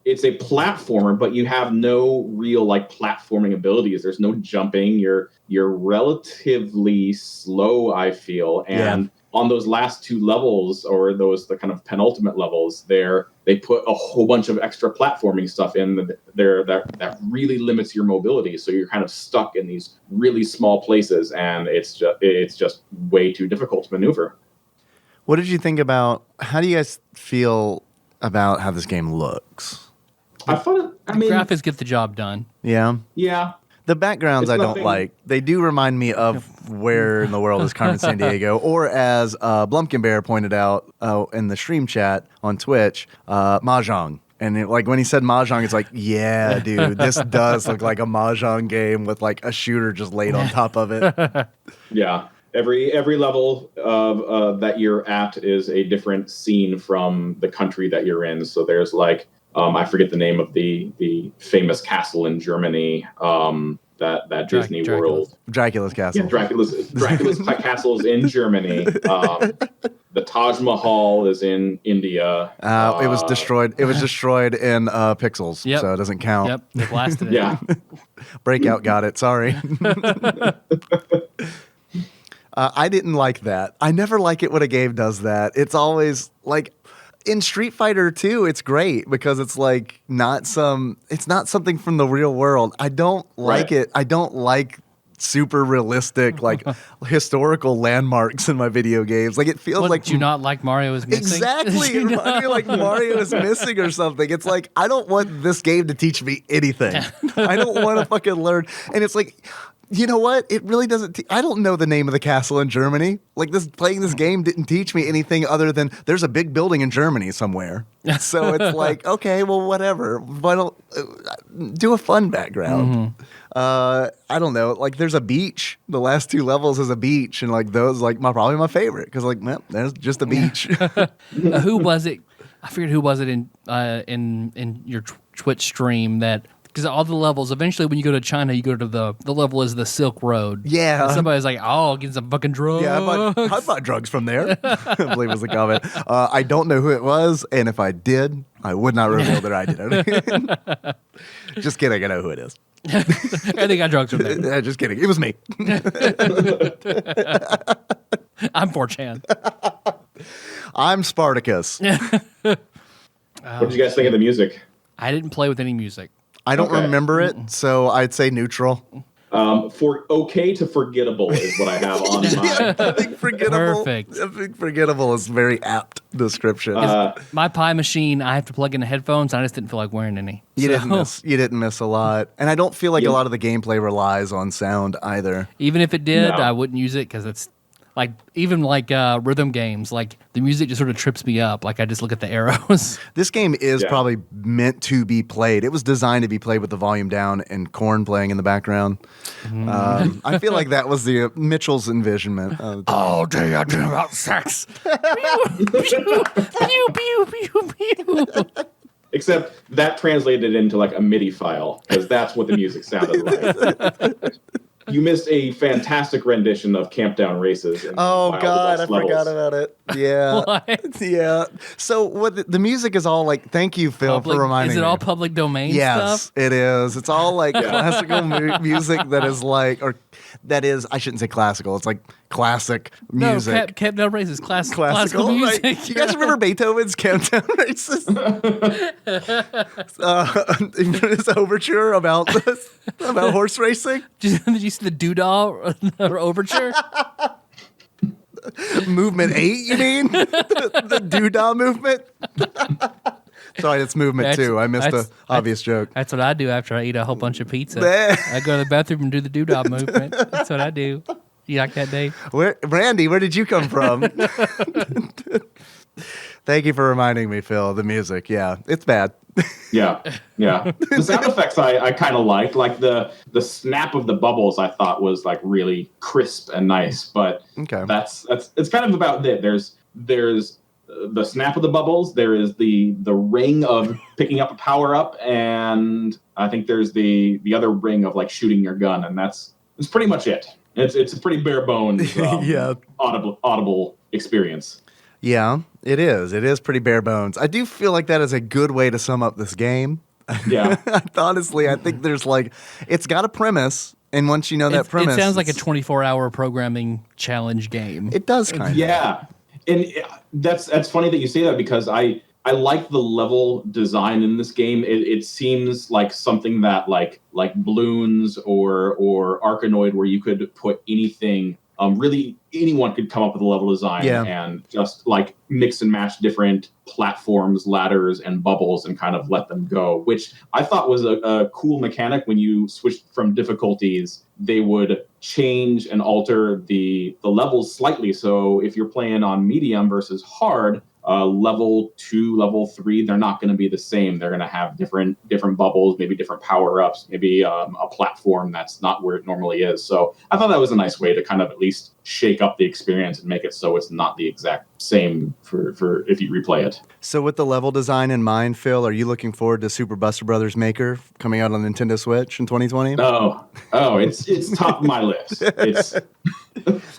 a platformer, but you have no real like platforming abilities. There's no jumping. You're relatively slow, I feel. And on those last 2 levels, or the kind of penultimate levels, they put a whole bunch of extra platforming stuff in there that really limits your mobility. So you're kind of stuck in these really small places, and it's just way too difficult to maneuver. What did you think about, how do you guys feel about how this game looks? The graphics get the job done. Yeah? Yeah. The backgrounds I don't like. They do remind me of where in the world is Carmen Sandiego, or as Blumpkin Bear pointed out in the stream chat on Twitch, Mahjong. And like when he said Mahjong, it's like, yeah, dude, this does look like a Mahjong game with like a shooter just laid on top of it. Yeah. Every level of that you're at is a different scene from the country that you're in. So there's like I forget the name of the famous castle in Germany. That Disney World. Dracula's castle. Yeah, Dracula's castles in Germany. The Taj Mahal is in India. It was destroyed. It was destroyed in pixels, so it doesn't count. Yep, they blasted it. Yeah. Breakout got it. Sorry. I didn't like that. I never like it when a game does that. It's always like in Street Fighter 2, it's great because it's like it's not something from the real world. I don't like it. I don't like super realistic, like historical landmarks in my video games. Like it feels like. Do you not like Mario is missing? Exactly. It reminds me like Mario is missing or something. It's like, I don't want this game to teach me anything. I don't want to fucking learn. And it's like, you know what? It really doesn't. I don't know the name of the castle in Germany. Like playing this game didn't teach me anything other than there's a big building in Germany somewhere. So it's like, okay, well, whatever. Why don't do a fun background? I don't know. Like there's a beach. The last 2 levels is a beach, and like those like probably my favorite because like there's just a beach. Who was it? I forget who was it in your Twitch stream that. Because all the levels, eventually when you go to China, you go to the level is the Silk Road. Yeah. And somebody's like, oh, get some fucking drugs. Yeah, I bought drugs from there. I believe was the comment. I don't know who it was, and if I did, I would not reveal that I did it. Just kidding, I know who it is. I think I got drugs from there. Just kidding, it was me. I'm 4chan. I'm Spartacus. What did you guys think of the music? I didn't play with any music. I don't remember it, so I'd say neutral. For okay to forgettable is what I have on my. I think forgettable. Perfect. I think forgettable is a very apt description. My Pi machine, I have to plug in the headphones. I just didn't feel like wearing any. You didn't miss a lot, and I don't feel like a lot of the gameplay relies on sound either. Even if it did, No. I wouldn't use it because it's like even like rhythm games. Like the music just sort of trips me up. Like I just look at the arrows. This game is probably meant to be played. It was designed to be played with the volume down and Korn playing in the background. I feel like that was the Mitchell's envisionment. All day I dream about sex. Pew, pew, pew, pew, pew. Except that translated into like a MIDI file because that's what the music sounded like. You missed a fantastic rendition of Camp Down Races. Oh God, I forgot about it. Yeah, What? yeah. So what the music is all like? Thank you, Phil, for reminding me. Is it all public domain Yes, stuff? it is. It's all like classical music that is like, or that is, I shouldn't say classical. It's like classic music. No, Camp Down Races, classical Classical, music. right? You guys remember Beethoven's Countdown Races? His overture about horse racing. Did you see the Doodah overture? Movement 8, you mean? the doodah movement? Sorry, it's movement 2. I missed the obvious joke. That's what I do after I eat a whole bunch of pizza. Bleh. I go to the bathroom and do the Doodah movement. That's what I do. You like that, Dave? Randy, where did you come from? Thank you for reminding me, Phil. The music, yeah, it's bad. Yeah. The sound effects I kind of liked. Like the snap of the bubbles I thought was like really crisp and nice. But that's it's kind of about it. There's the snap of the bubbles. There is the ring of picking up a power up, and I think there's the other ring of like shooting your gun, and that's pretty much it. It's a pretty bare bones audible experience. Yeah, it is. It is pretty bare bones. I do feel like that is a good way to sum up this game. Yeah. Honestly, I think there's like, it's got a premise, and once you know that premise, it sounds like a 24-hour programming challenge game. It does kind of. Yeah, and that's funny that you say that because I like the level design in this game. It seems like something that like Bloons or Arkanoid, where you could put anything. Really, anyone could come up with a level design and just like mix and match different platforms, ladders, and bubbles and kind of let them go, which I thought was a cool mechanic. When you switched from difficulties, they would change and alter the levels slightly. So if you're playing on medium versus hard, level 2, level 3, they're not going to be the same. They're going to have different bubbles, maybe different power-ups, maybe a platform that's not where it normally is. So I thought that was a nice way to kind of at least shake up the experience and make it so it's not the exact same for if you replay it. So with the level design in mind, Phil, are you looking forward to Super Buster Brothers Maker coming out on Nintendo Switch in 2020? Oh, it's top of my list.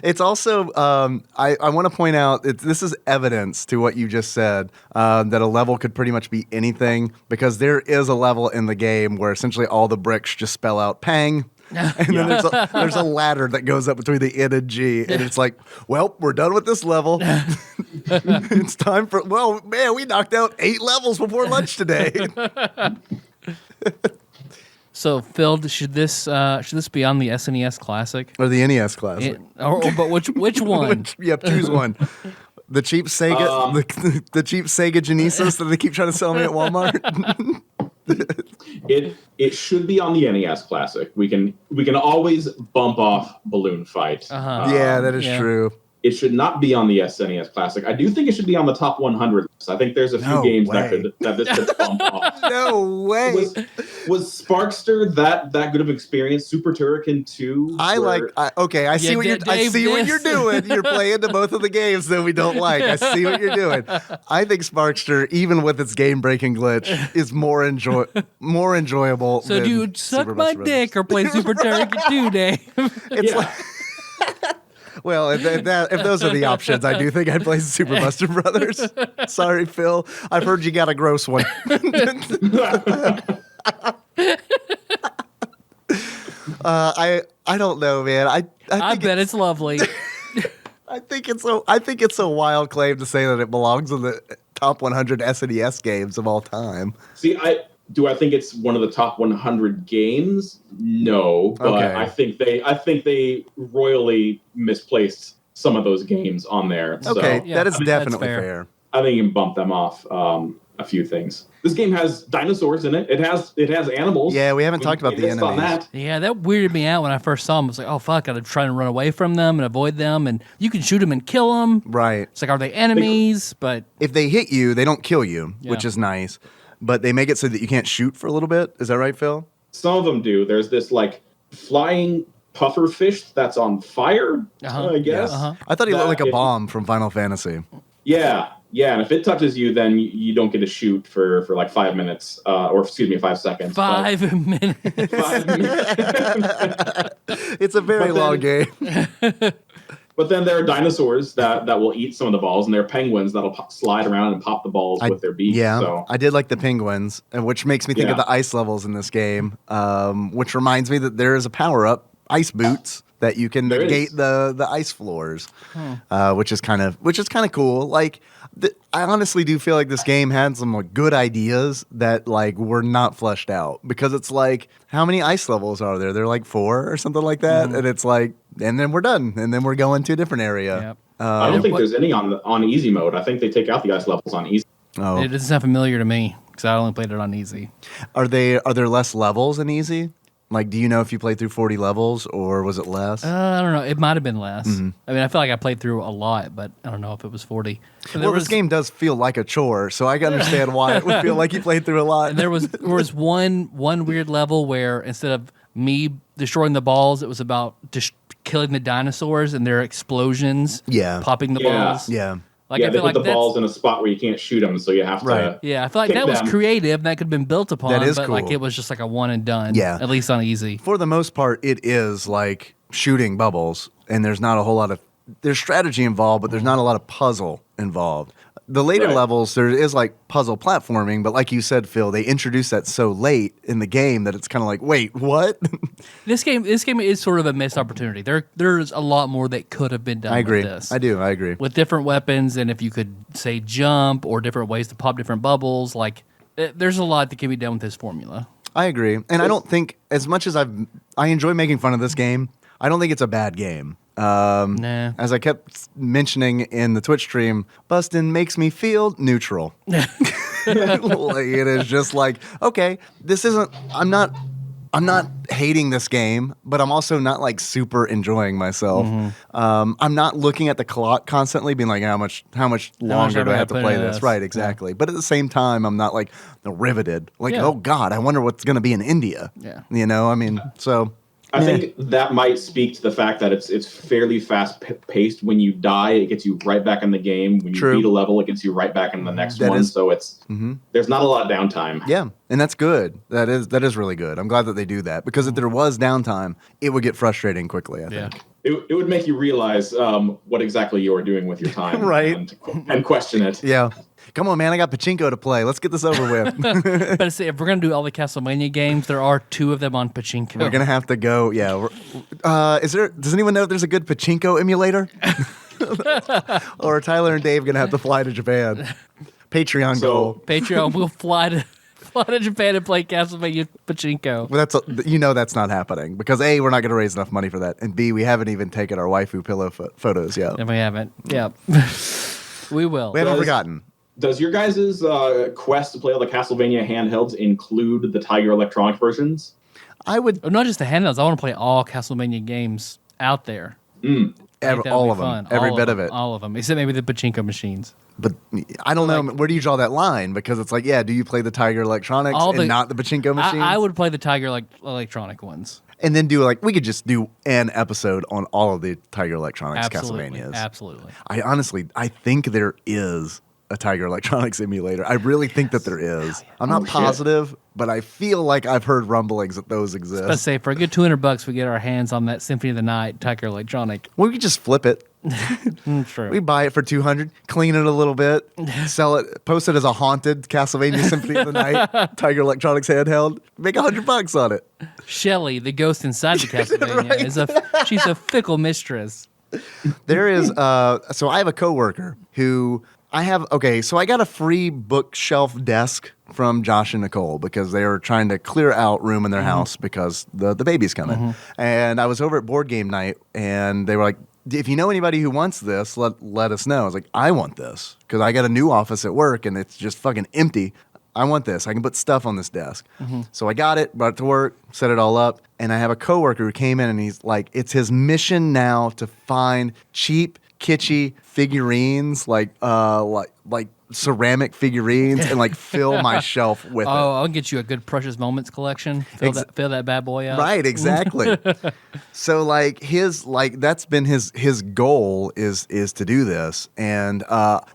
It's also, I want to point out, this is evidence to what you just said, that a level could pretty much be anything, because there is a level in the game where essentially all the bricks just spell out Pang. And then there's a ladder that goes up between the N and G, and it's like, well, we're done with this level. It's time for, well, man, we knocked out 8 levels before lunch today. So, Phil, should this be on the SNES Classic? Or the NES Classic. But which one? Yep, choose one. The cheap Sega, the cheap Sega Genesis that they keep trying to sell me at Walmart. It should be on the NES Classic. We can always bump off Balloon Fight. Yeah, that is true. It should not be on the SNES Classic. I do think it should be on the top 100 list. I think there's a few games that this could bump off. No way. Was Sparkster that good of experience? Super Turrican 2? I see what you're doing. You're playing to both of the games that we don't like. I see what you're doing. I think Sparkster, even with its game-breaking glitch, is more enjoyable. So do you suck my dick or play Super Turrican 2, Dave? It's like. Well, if those are the options, I do think I'd play Super Buster Brothers. Sorry, Phil. I've heard you got a gross one. I don't know, man. I bet it's lovely. I think it's a wild claim to say that it belongs in the top 100 SNES games of all time. See, do I think it's one of the top 100 games? No, but okay. I think they royally misplaced some of those games on there. Okay, so, that is definitely fair. I think you can bump them off a few things. This game has dinosaurs in it. It has animals. Yeah, we haven't talked about the enemies. That. Yeah, that weirded me out when I first saw them. I was like, oh, fuck, I'm trying to run away from them and avoid them. And you can shoot them and kill them. Right. It's like, are they enemies? But if they hit you, they don't kill you, which is nice. But they make it so that you can't shoot for a little bit. Is that right, Phil? Some of them do. There's this, like, flying puffer fish that's on fire, I guess. I thought he looked like a bomb from Final Fantasy. Yeah, and if it touches you, then you don't get to shoot for like 5 minutes, 5 seconds. 5 minutes. 5 minutes. It's a very long game. But then there are dinosaurs that will eat some of the balls, and there are penguins that'll slide around and pop the balls with their beaks. Yeah, so. I did like the penguins, which makes me think of the ice levels in this game, which reminds me that there is a power-up, ice boots, that you can negate the ice floors, which is kind of cool. Like, I honestly do feel like this game had some good ideas that were not fleshed out, because it's like, how many ice levels are there? They're like 4 or something like that, and it's like, and then we're done, and then we're going to a different area. Yep. I don't think there's any on easy mode. I think they take out the ice levels on easy. Oh, it doesn't sound familiar to me because I only played it on easy. Are there less levels in easy? Like, do you know if you played through 40 levels, or was it less? I don't know. It might have been less. Mm-hmm. I mean, I feel like I played through a lot, but I don't know if it was 40. This game does feel like a chore, so I can understand why it would feel like you played through a lot. And there was one weird level where instead of me destroying the balls, it was about killing the dinosaurs and their explosions, popping the balls. Yeah. Like, they put the balls in a spot where you can't shoot them, so you have to. Yeah, I feel like that was creative, and that could have been built upon. That is but cool. It was just like a one and done. Yeah, at least on easy. For the most part, it is like shooting bubbles, and there's not a whole lot of strategy involved, but there's not a lot of puzzle involved. The later levels, there is puzzle platforming, but like you said, Phil, they introduced that so late in the game that it's kind of like, wait, what? This game is sort of a missed opportunity. There's a lot more that could have been done. I agree. With this. I agree. With different weapons, and if you could say jump or different ways to pop different bubbles, there's a lot that can be done with this formula. I agree, and I don't think, as much as I enjoy making fun of this game, I don't think it's a bad game. Nah. As I kept mentioning in the Twitch stream, Bustin' makes me feel neutral. It is just like, okay, this isn't, I'm not I'm not hating this game, but I'm also not like super enjoying myself. I'm not looking at the clock constantly, being like, how much longer do I have to play this? Right, exactly. But at the same time, I'm not like riveted. Like, oh God, I wonder what's going to be in India. Yeah, I mean, so. I think that might speak to the fact that it's fairly fast paced. When you die, it gets you right back in the game. When you beat a level, it gets you right back in the next one. So it's there's not a lot of downtime. Yeah, and that's good. That is really good. I'm glad that they do that, because if there was downtime, it would get frustrating quickly, I think. It would make you realize what exactly you are doing with your time, right, and question it. Yeah. Come on, man! I got pachinko to play. Let's get this over with. But see, if we're gonna do all the Castlevania games, there are 2 of them on pachinko. We're gonna have to go. Yeah. Does anyone know if there's a good pachinko emulator? Or are Tyler and Dave gonna have to fly to Japan? Patreon goal. Patreon. We'll fly to Japan and play Castlevania pachinko. Well, that's not happening, because A, we're not going to raise enough money for that, and B, we haven't even taken our waifu pillow photos yet. And we haven't. Yeah. We will. We haven't forgotten. Does your guys' quest to play all the Castlevania handhelds include the Tiger Electronic versions? I would. Not just the handhelds. I want to play all Castlevania games out there. All of them. Every bit of it. All of them. Except maybe the pachinko machines. But I don't know. Where do you draw that line? Because it's like, do you play the Tiger Electronics and not the pachinko machines? I would play the Tiger Electronic ones. And then we could just do an episode on all of the Tiger Electronics Castlevanias. Absolutely. I think there is a Tiger Electronics emulator. I really think that there is. I'm not positive, but I feel like I've heard rumblings that those exist. Let's say for a good $200, we get our hands on that Symphony of the Night Tiger Electronic. Well, we could just flip it. True. We buy it for $200, clean it a little bit, sell it, post it as a haunted Castlevania Symphony of the Night Tiger Electronics handheld. Make $100 on it. Shelly, the ghost inside the Castlevania, she's a fickle mistress. There is so I have a coworker who so I got a free bookshelf desk from Josh and Nicole because they were trying to clear out room in their house because the baby's coming. And I was over at board game night and they were like, if you know anybody who wants this, let us know. I was like, I want this because I got a new office at work and it's just fucking empty. I want this. I can put stuff on this desk. So I got it, brought it to work, set it all up. And I have a coworker who came in and he's like, it's his mission now to find cheap, kitschy figurines, like ceramic figurines, and like fill my shelf with it. I'll get you a good Precious Moments collection. Fill that bad boy up. Right, exactly. So that's been his goal is to do this. And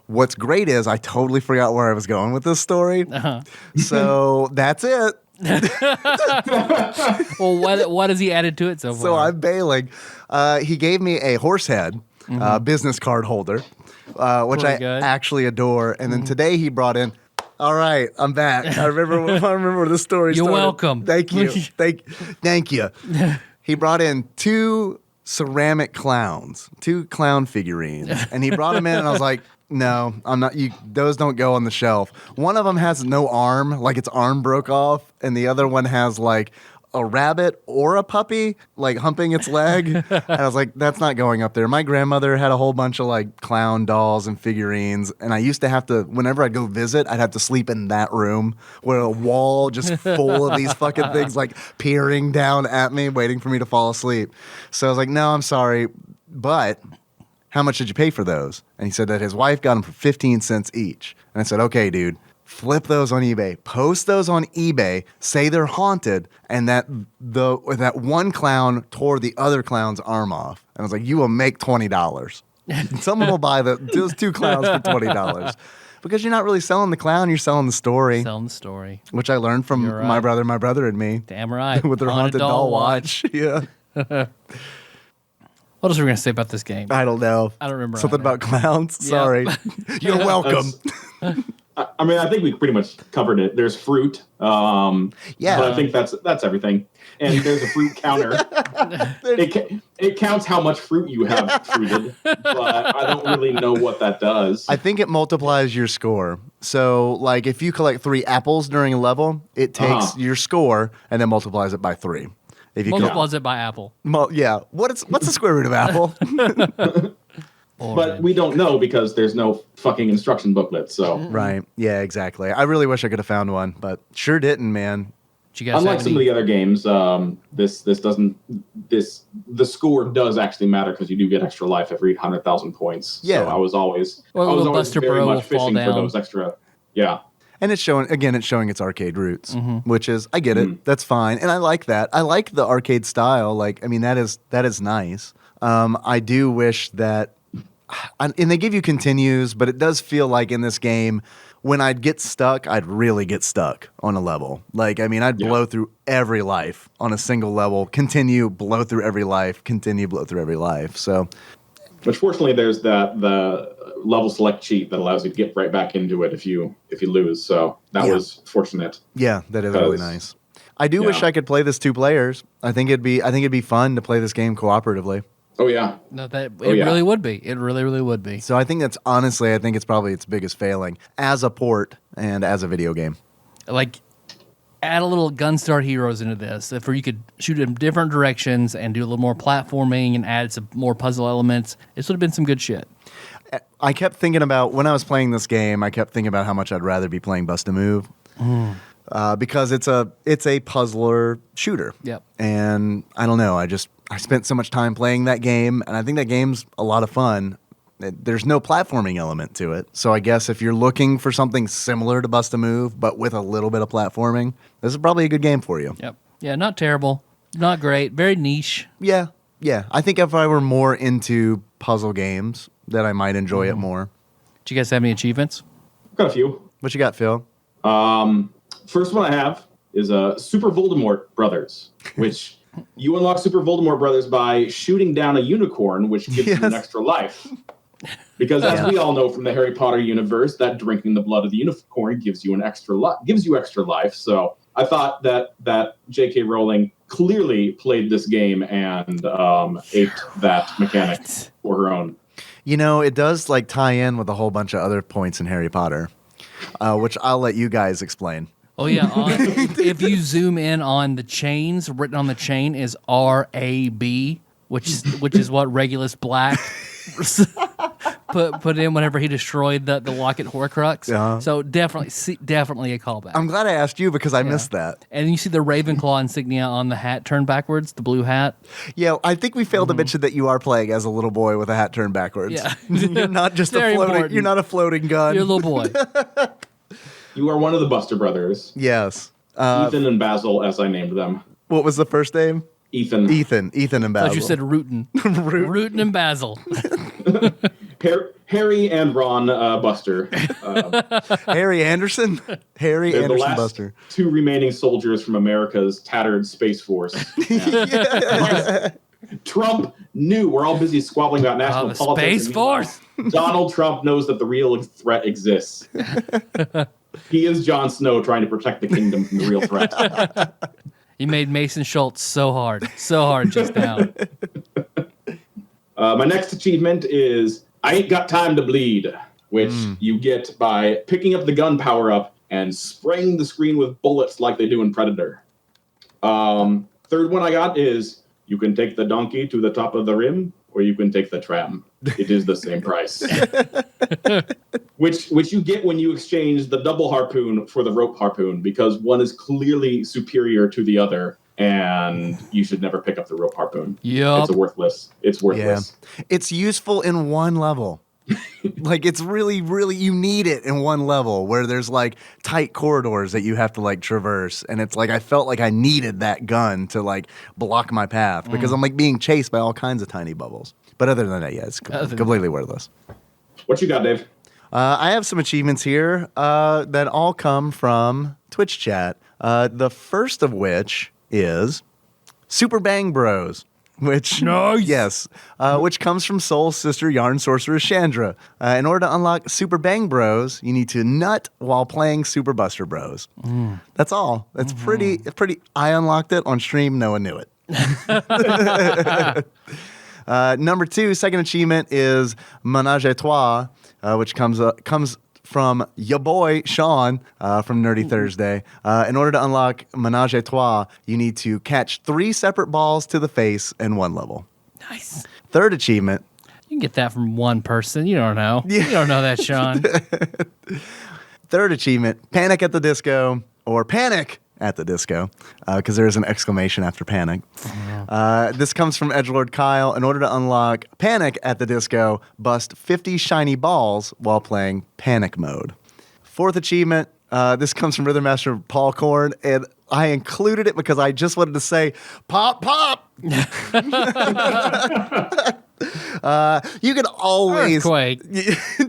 what's great is I totally forgot where I was going with this story. So that's it. Well, what has he added to it so far? So I'm bailing. He gave me a horse head business card holder, which I actually adore. And then today he brought in. All right, I'm back. I remember where the story started. You're welcome. Thank you. Thank you. He brought in 2 ceramic clowns, 2 clown figurines, and he brought them in, and I was like, no, I'm not. Those don't go on the shelf. One of them has no arm, like its arm broke off, and the other one has like a rabbit or a puppy like humping its leg. And I was like, that's not going up there. My grandmother had a whole bunch of like clown dolls and figurines, and I used to have to, whenever I'd go visit, I'd have to sleep in that room where a wall just full of these fucking things like peering down at me, waiting for me to fall asleep. So I was like, no, I'm sorry, but how much did you pay for those? And he said that his wife got them for 15 cents each. And I said, okay, dude, flip those on eBay, post those on eBay, say they're haunted, and that one clown tore the other clown's arm off. And I was like, you will make $20. Someone will buy those 2 clowns for $20. Because you're not really selling the clown, you're selling the story. Selling the story. Which I learned from my brother and me. Damn right. With their haunted doll watch. Yeah. What else were we going to say about this game? I don't know. I don't remember. Something about clowns? Yep. Sorry. You're welcome. I mean, I think we pretty much covered it. There's fruit. Yeah. But I think that's everything. And there's a fruit counter. It counts how much fruit you have fruited, but I don't really know what that does. I think it multiplies your score. So, like, if you collect 3 apples during a level, it takes your score and then multiplies it by 3. If you multiplies it by apple. Yeah. What's the square root of apple? But we don't know because there's no fucking instruction booklet. So right. Yeah, exactly. I really wish I could have found one, but sure didn't, man. Did you guys Unlike have some of the other games, the score does actually matter because you do get extra life every 100,000 points. Yeah. So I was always Buster very Bro will much fall fishing for down. those extra. Yeah. And it's showing its arcade roots, which is, I get it. That's fine. And I like that. I like the arcade style. Like, I mean, that is nice. I do wish that, and they give you continues, but it does feel like in this game, when I'd get stuck, I'd really get stuck on a level. Like, I mean, I'd blow through every life on a single level, continue, blow through every life, continue, blow through every life. So, But fortunately, there's the level select cheat that allows you to get right back into it if you lose. So that was fortunate. yeah, that is really nice. I do wish I could play this 2 players. I think it'd be fun to play this game cooperatively. Oh yeah. No, really would be. It really, really would be. So I think it's probably its biggest failing as a port and as a video game. Like, add a little Gunstar Heroes into this, where you could shoot in different directions and do a little more platforming and add some more puzzle elements. This would have been some good shit. I kept thinking about, when I was playing this game, I kept thinking about how much I'd rather be playing Bust a Move. Because it's a puzzler shooter. Yep. And I don't know, I spent so much time playing that game, and I think that game's a lot of fun. There's no platforming element to it. So I guess if you're looking for something similar to Bust a Move, but with a little bit of platforming, this is probably a good game for you. Yep. Yeah, not terrible. Not great. Very niche. Yeah. I think if I were more into puzzle games, that I might enjoy it more. Do you guys have any achievements? Got a few. What you got, Phil? First one I have is Super Voldemort Brothers, which you unlock Super Voldemort Brothers by shooting down a unicorn, which gives you an extra life. Because as we all know from the Harry Potter universe, that drinking the blood of the unicorn gives you extra life. So I thought that J.K. Rowling clearly played this game and aped that mechanic for her own. You know, it does like tie in with a whole bunch of other points in Harry Potter, which I'll let you guys explain. Oh yeah, if you zoom in on the chains, written on the chain is RAB, which is what Regulus Black put in whenever he destroyed the Locket Horcrux. Uh-huh. So definitely a callback. I'm glad I asked you because I missed that. And you see the Ravenclaw insignia on the hat turned backwards, the blue hat. Yeah, I think we failed to mention that you are playing as a little boy with a hat turned backwards. Yeah. You're not just Very important. You're not a floating gun. You're a little boy. You are one of the Buster Brothers. Yes. Ethan and Basil, as I named them. What was the first name? Ethan and Basil. Thought you said Rootin'. Rootin' and Basil. Harry and Ron Buster. Harry Anderson? Harry They're Anderson the last Buster. 2 remaining soldiers from America's tattered Space Force. Trump knew. We're all busy squabbling about national the politics. Space Force. Donald Trump knows that the real threat exists. He is Jon Snow trying to protect the kingdom from the real threat. You made Mason Schultz so hard just now. My next achievement is I Ain't Got Time to Bleed, which you get by picking up the gun power-up and spraying the screen with bullets like they do in Predator. Third one I got is you can take the donkey to the top of the rim, or you can take the tram. It is the same price. Which you get when you exchange the double harpoon for the rope harpoon, because one is clearly superior to the other, and you should never pick up the rope harpoon. Yep. It's worthless. Yeah. It's useful in one level. Like, it's really, really, you need it in one level where there's like tight corridors that you have to like traverse. And it's like, I felt like I needed that gun to like block my path because I'm like being chased by all kinds of tiny bubbles. But other than that, yeah, it's completely worthless. What you got, Dave? I have some achievements here that all come from Twitch chat. The first of which is Super Bang Bros. Which which comes from Soul's sister, Yarn Sorceress Chandra. In order to unlock Super Bang Bros, you need to nut while playing Super Buster Bros. That's all. It's pretty. I unlocked it on stream. No one knew it. Number 2, second achievement is Ménage à Trois, which comes from ya boy Sean from Nerdy Thursday. In order to unlock Ménage à Trois, you need to catch 3 separate balls to the face in one level. Nice. Third achievement. You can get that from one person. You don't know. You don't know that, Sean. Third achievement, Panic at the Disco, or Panic at the disco, because there is an exclamation after panic. This comes from Edgelord Kyle. In order to unlock Panic at the Disco, bust 50 shiny balls while playing Panic Mode. Fourth achievement, this comes from Rhythm Master Paul Korn, and I included it because I just wanted to say, pop, pop! You can always... Earthquake.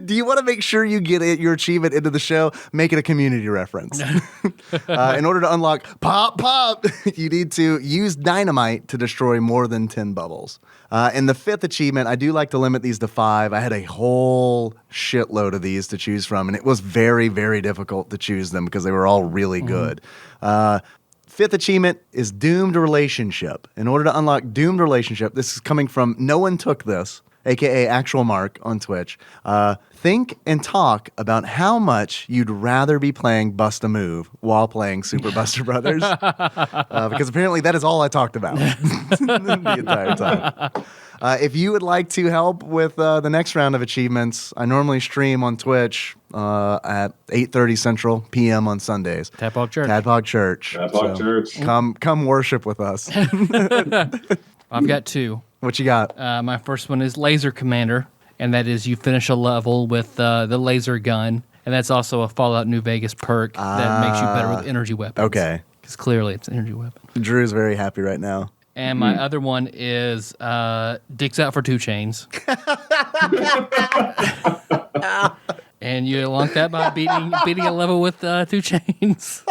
Do you want to make sure you get your achievement into the show? Make it a community reference. In order to unlock Pop Pop, you need to use dynamite to destroy more than 10 bubbles. And the fifth achievement, I do like to limit these to 5. I had a whole shitload of these to choose from, and it was very, very difficult to choose them because they were all really good. Fifth achievement is Doomed Relationship. In order to unlock Doomed Relationship, this is coming from No One Took This, a.k.a. Actual Mark on Twitch. Think and talk about how much you'd rather be playing Bust a Move while playing Super Buster Brothers. Because apparently that is all I talked about the entire time. If you would like to help with the next round of achievements, I normally stream on Twitch at 8:30 Central p.m. on Sundays. Tadpog Church. Tadpog Church. Tadpog Church. Come worship with us. I've got 2. What you got? My first one is Laser Commander, and that is you finish a level with the laser gun, and that's also a Fallout New Vegas perk that makes you better with energy weapons. Okay. Because clearly it's an energy weapon. Drew's very happy right now. And my other one is Dicks Out for 2 Chains. And you unlock that by beating a level with 2 Chains.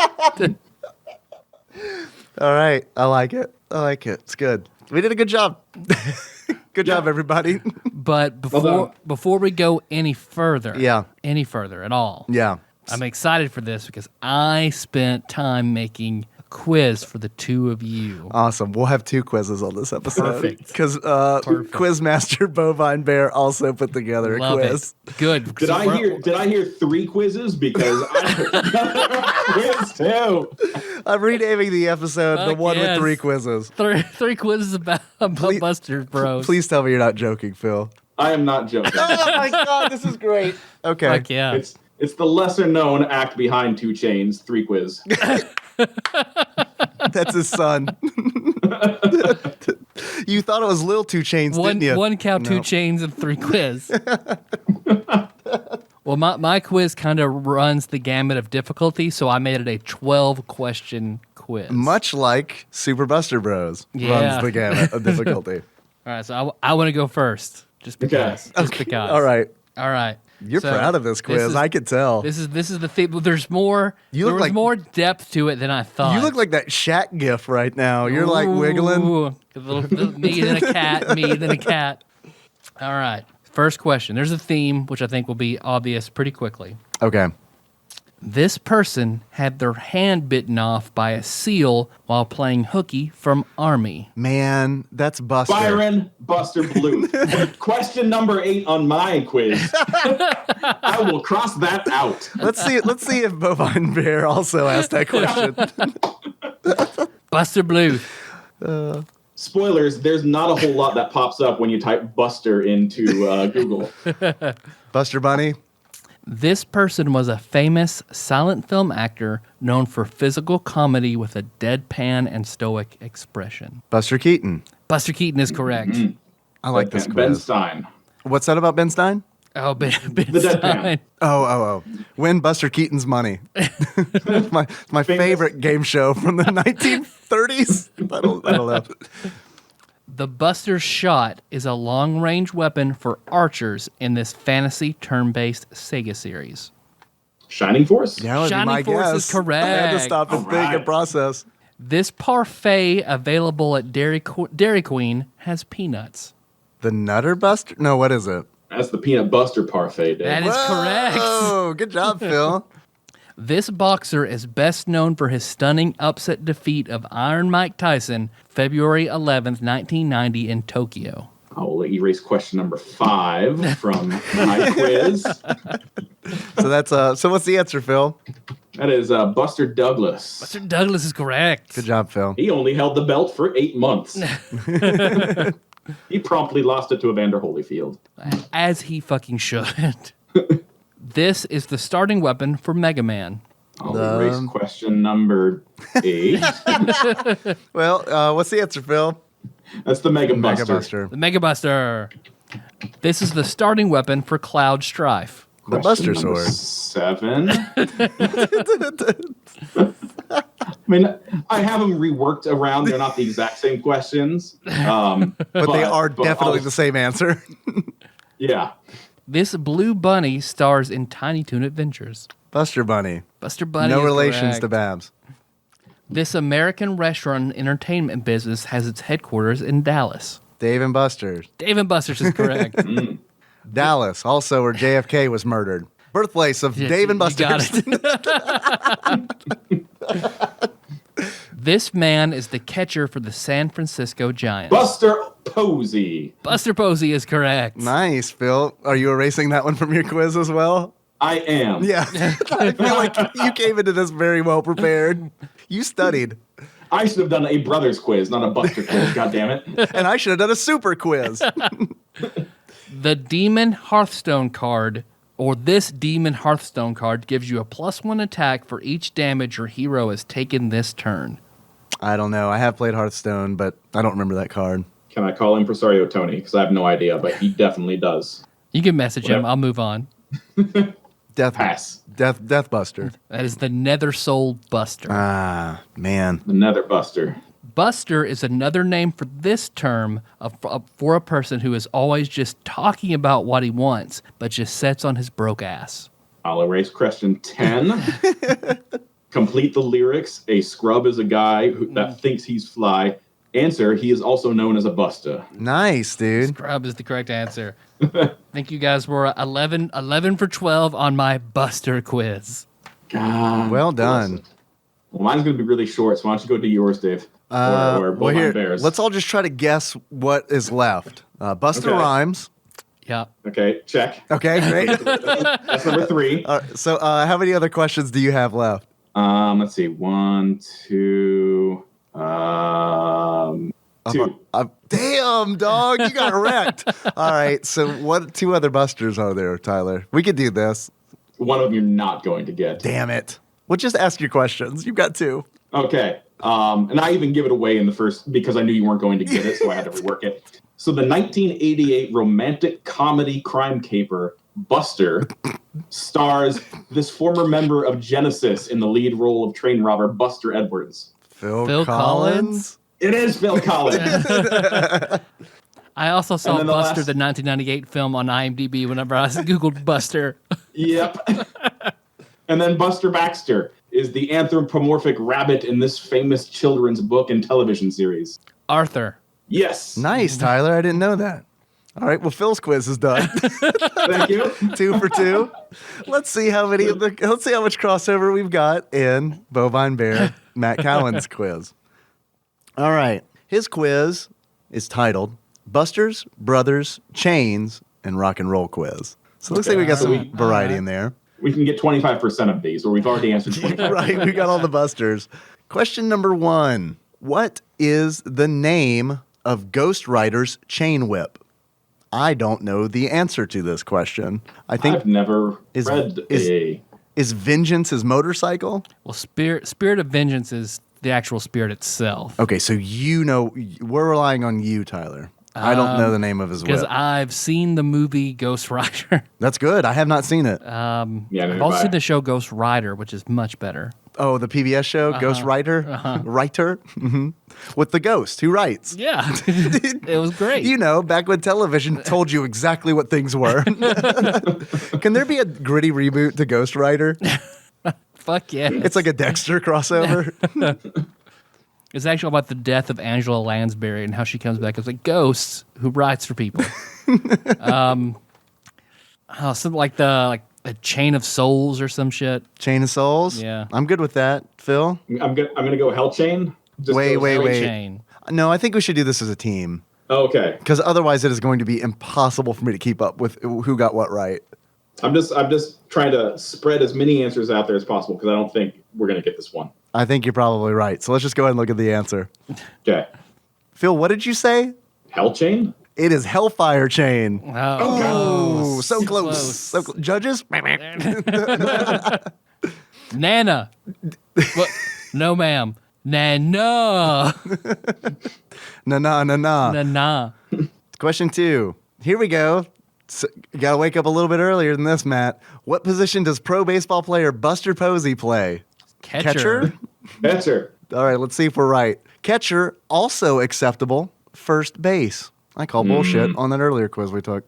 All right. I like it. It's good. We did a good job. Good job, everybody. But before we go any further at all, Yeah. I'm excited for this because I spent time making a quiz for the 2 of you. Awesome. We'll have 2 quizzes on this episode. Perfect. Because Quizmaster Bovine Bear also put together Love a quiz. it. Good. Did I hear 3 quizzes? Because I quiz too. I'm renaming the episode the one with 3 quizzes. 3 quizzes about Buster Bros. Please tell me you're not joking, Phil. I am not joking. Oh my God, this is great. Okay. Fuck yeah. It's the lesser known act behind 2 Chains, 3 quiz. That's his son. You thought it was Lil 2 Chains, didn't you? 1 cow, 2 chains, and 3 quiz. Well, my quiz kind of runs the gamut of difficulty, so I made it a 12-question quiz. Much like Super Buster Bros. Yeah. Runs the gamut of difficulty. All right, so I want to go first, just because. Okay. Just because. All right. You're So proud of this quiz. I could tell. This is the thing. There's more. You there look was like- more depth to it than I thought. You look like that Shaq gif right now. You're like wiggling. Ooh, a little me then a cat. Me then a cat. All right. First question. There's a theme which I think will be obvious pretty quickly. Okay. This person had their hand bitten off by a seal while playing hooky from Army. Man, that's Buster. Byron Buster Bluth. Question number 8 on my quiz. I will cross that out. Let's see if Bovine Bear also asked that question. Buster Bluth. Spoilers, there's not a whole lot that pops up when you type Buster into Google. Buster Bunny. This person was a famous silent film actor known for physical comedy with a deadpan and stoic expression. Buster Keaton. Buster Keaton is correct. I like this quiz. Ben Stein. What's that about Ben Stein? Oh, Ben The deadpan. Stein. Oh. Win Buster Keaton's money. my favorite game show from the 1930s. I don't know. The Buster Shot is a long-range weapon for archers in this fantasy turn-based Sega series. Shining Force? Yeah, that would be Shining my Force guess. is correct. I had to stop and think and process. This parfait available at Dairy Queen has peanuts. The Nutter Buster? No, what is it? That's the Peanut Buster Parfait, Dave. That is correct. Oh, good job, Phil. This boxer is best known for his stunning upset defeat of Iron Mike Tyson, February 11th, 1990 in Tokyo. I will erase question number 5 from my quiz. So that's so what's the answer, Phil? That is Buster Douglas. Buster Douglas is correct. Good job, Phil. He only held the belt for 8 months. He promptly lost it to Evander Holyfield. As he fucking should. This is the starting weapon for Mega Man. I'll erase question number 8. Well, what's the answer, Phil? That's the Mega Mega Buster. Buster. The Mega Buster. This is the starting weapon for Cloud Strife. The Question Buster number Sword. 7. I mean, I have them reworked around. They're not the exact same questions. But they are definitely the same answer. Yeah. This blue bunny stars in Tiny Toon Adventures. Buster Bunny. Buster Bunny No is relations correct. to Babs. This American restaurant and entertainment business has its headquarters in Dallas. Dave and Buster's. Dave and Buster's is correct. Dallas, also where JFK was murdered. Birthplace of Yeah, Dave and you got Buster's. it. This man is the catcher for the San Francisco Giants. Buster Posey. Buster Posey is correct. Nice, Phil. Are you erasing that one from your quiz as well? I am. Yeah. I feel like you came into this very well prepared. You studied. I should have done a brothers quiz, not a Buster quiz. God damn it. And I should have done a super quiz. The Demon Hearthstone card, or this Demon Hearthstone card, gives you a +1 attack for each damage your hero has taken this turn. I don't know. I have played Hearthstone, but I don't remember that card. Can I call him Presario Tony? Because I have no idea, but he definitely does. You can message him. Whatever. I'll move on. Pass. Death Buster. That is the Nether Soul Buster. Ah, man. The Nether Buster. Buster is another name for this term for a person who is always just talking about what he wants, but just sits on his broke ass. I'll erase question 10. Complete the lyrics. A scrub is a guy that thinks he's fly. Answer, he is also known as a buster. Nice, dude. Scrub is the correct answer. I think you guys were 11 for 12 on my Buster quiz. God. Well done. Well, mine's going to be really short, so why don't you go to yours, Dave? Or Well, here, Bears. let's all just try to guess what is left. Buster Okay. Rhymes. Yeah. Okay, check. Okay, great. That's number 3. So how many other questions do you have left? Let's see. 1, 2, 2. Damn, dog, you got wrecked. All right, so what 2 other Busters are there, Tyler? We could do this. One of them you're not going to get. Damn it. Well, just ask your questions. You've got 2. Okay. And I even give it away in the first because I knew you weren't going to get it, so I had to rework it. So the 1988 romantic comedy crime caper Buster stars this former member of Genesis in the lead role of train robber Buster Edwards. Phil Collins? It is Phil Collins. I also saw then Buster, the 1998 film on IMDb whenever I Googled Buster. Yep. And then Buster Baxter is the anthropomorphic rabbit in this famous children's book and television series. Arthur. Yes. Nice, Tyler. I didn't know that. All right, well, Phil's quiz is done. Thank you. 2 for 2. Let's see how much crossover we've got in Bovine Bear Matt Cowan's quiz. All right, his quiz is titled "Busters, Brothers, Chains, and Rock and Roll Quiz." So it looks like we got some variety in there. We can get 25% of these, or we've already answered 25%. Right, we got all the Busters. Question number 1: What is the name of Ghost Rider's chain whip? I don't know the answer to this question. I think I've never is Vengeance his motorcycle? Well, Spirit of Vengeance is the actual spirit itself. Okay, so you know, we're relying on you, Tyler. I don't know the name of his Because whip. I've seen the movie Ghost Rider. That's good. I have not seen it. Yeah, I've also seen the show Ghost Rider, which is much better. Oh, the PBS show, Ghost Writer? Writer? Mm-hmm. With the ghost who writes. Yeah. It was great. You know, back when television told you exactly what things were. Can there be a gritty reboot to Ghost Rider? Fuck yeah. It's like a Dexter crossover. It's actually about the death of Angela Lansbury and how she comes back as a ghost who writes for people. Something like a Chain of Souls or some shit. Chain of Souls? Yeah. I'm good with that. Phil? I'm gonna go Hell Chain. Wait. Chain. No, I think we should do this as a team. Okay. Because otherwise it is going to be impossible for me to keep up with who got what right. I'm just trying to spread as many answers out there as possible because I don't think we're gonna get this one. I think you're probably right. So let's just go ahead and look at the answer. Okay. Phil, what did you say? Hell Chain? It is Hellfire Chain. Oh, So too close. So close. Judges? Nana. What? No, ma'am. Nana. Na. Nana. Question 2. Here we go. So, you got to wake up a little bit earlier than this, Matt. What position does pro baseball player Buster Posey play? Catcher. Catcher. All right, let's see if we're right. Catcher, also acceptable. First base. I call bullshit on that earlier quiz we took.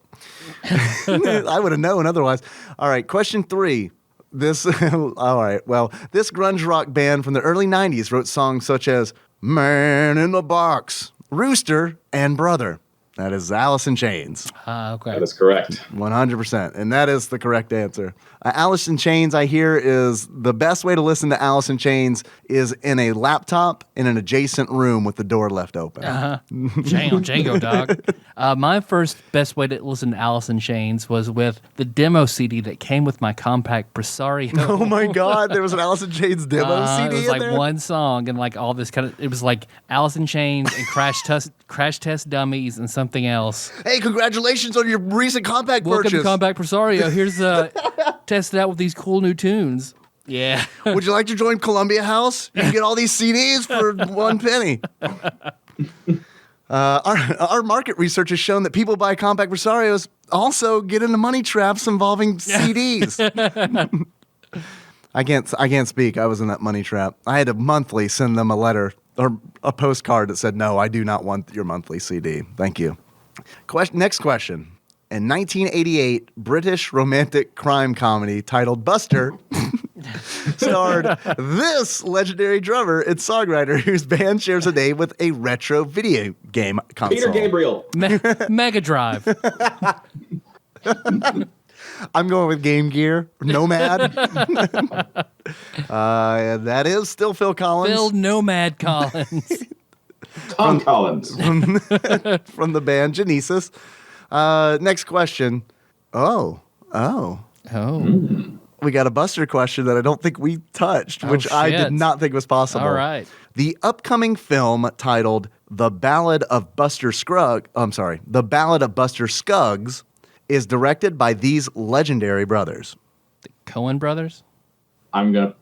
I would have known otherwise. All right, question 3. This grunge rock band from the early 90s wrote songs such as Man in the Box, Rooster, and Brother. That is Alice in Chains. Okay. That is correct. 100%. And that is the correct answer. Alice in Chains, I hear, is the best way to listen to Alice in Chains is in a laptop in an adjacent room with the door left open. Django, dog. My first best way to listen to Alice in Chains was with the demo CD that came with my compact Presario. Oh my God, there was an Alice in Chains demo CD It was in like there? one song and like all this kind of, it was like Alice in Chains and Crash Test Dummies and something else. Hey, congratulations on your recent compact Welcome purchase. to Compact Presario. Here's test it out with these cool new tunes. Yeah. Would you like to join Columbia House? You can get all these CDs for 1 penny. Our market research has shown that people buy compact Presarios also get into money traps involving CDs. I can't speak. I was in that money trap. I had to monthly send them a letter or a postcard that said, no, I do not want your monthly CD. Thank you. Next question. In 1988, British romantic crime comedy titled Buster starred this legendary drummer and songwriter whose band shares a name with a retro video game console. Peter Gabriel. Mega Drive. I'm going with Game Gear. Nomad. And that is still Phil Collins. Phil Nomad Collins. Tom Collins. From the band Genesis. Next question. Oh. We got a Buster question that I don't think we touched, which I did not think was possible. All right. The upcoming film titled The Ballad of Buster Scruggs is directed by these legendary brothers. The Coen brothers?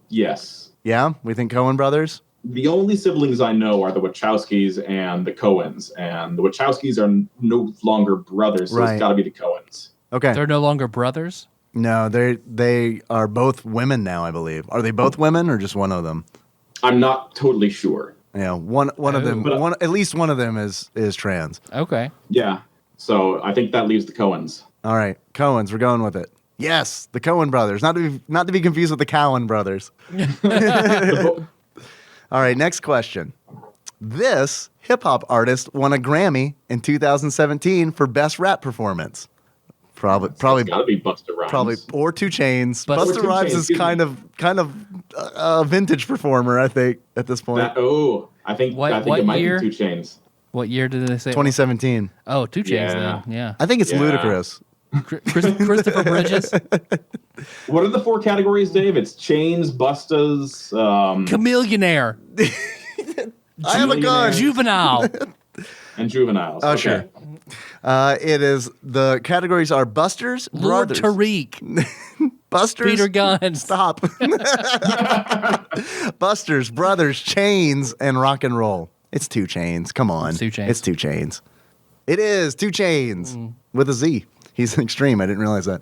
Yes. Yeah? We think Coen brothers? The only siblings I know are the Wachowskis and the Coens, and the Wachowskis are no longer brothers, so Right. it's got to be the Coens. Okay. They're no longer brothers? No, they are both women now, I believe. Are they both women or just one of them? I'm not totally sure. Yeah, one of them. At least one of them is trans. Okay. Yeah, so I think that leaves the Coens. All right, Coens, we're going with it. Yes, the Coen brothers, not to be confused with the Cowan brothers. All right, next question. This hip hop artist won a Grammy in 2017 for best rap performance. Probably, It's got to be Busta Rhymes. or 2 Chainz. Busta Busta Rhymes is kind of a vintage performer, I think, at this point. I think What it might year? be 2 Chainz. What year did they say? 2017. Oh, 2 Chainz Yeah. then. Yeah. I think it's Yeah. ludicrous. Christopher Bridges. What are the 4 categories, Dave? It's Chainz, Busta's, Chameleonaire. I have a gun. Juvenile. and Juveniles. Oh, Okay. sure. The categories are Busters, Lord Brothers. Tariq. Busters. Peter Gunn. Stop. Busters, Brothers, Chains, and Rock and Roll. It's 2 Chainz. Come on. It's 2 Chainz. It's 2 Chainz. It is 2 Chainz with a Z. He's an extreme. I didn't realize that.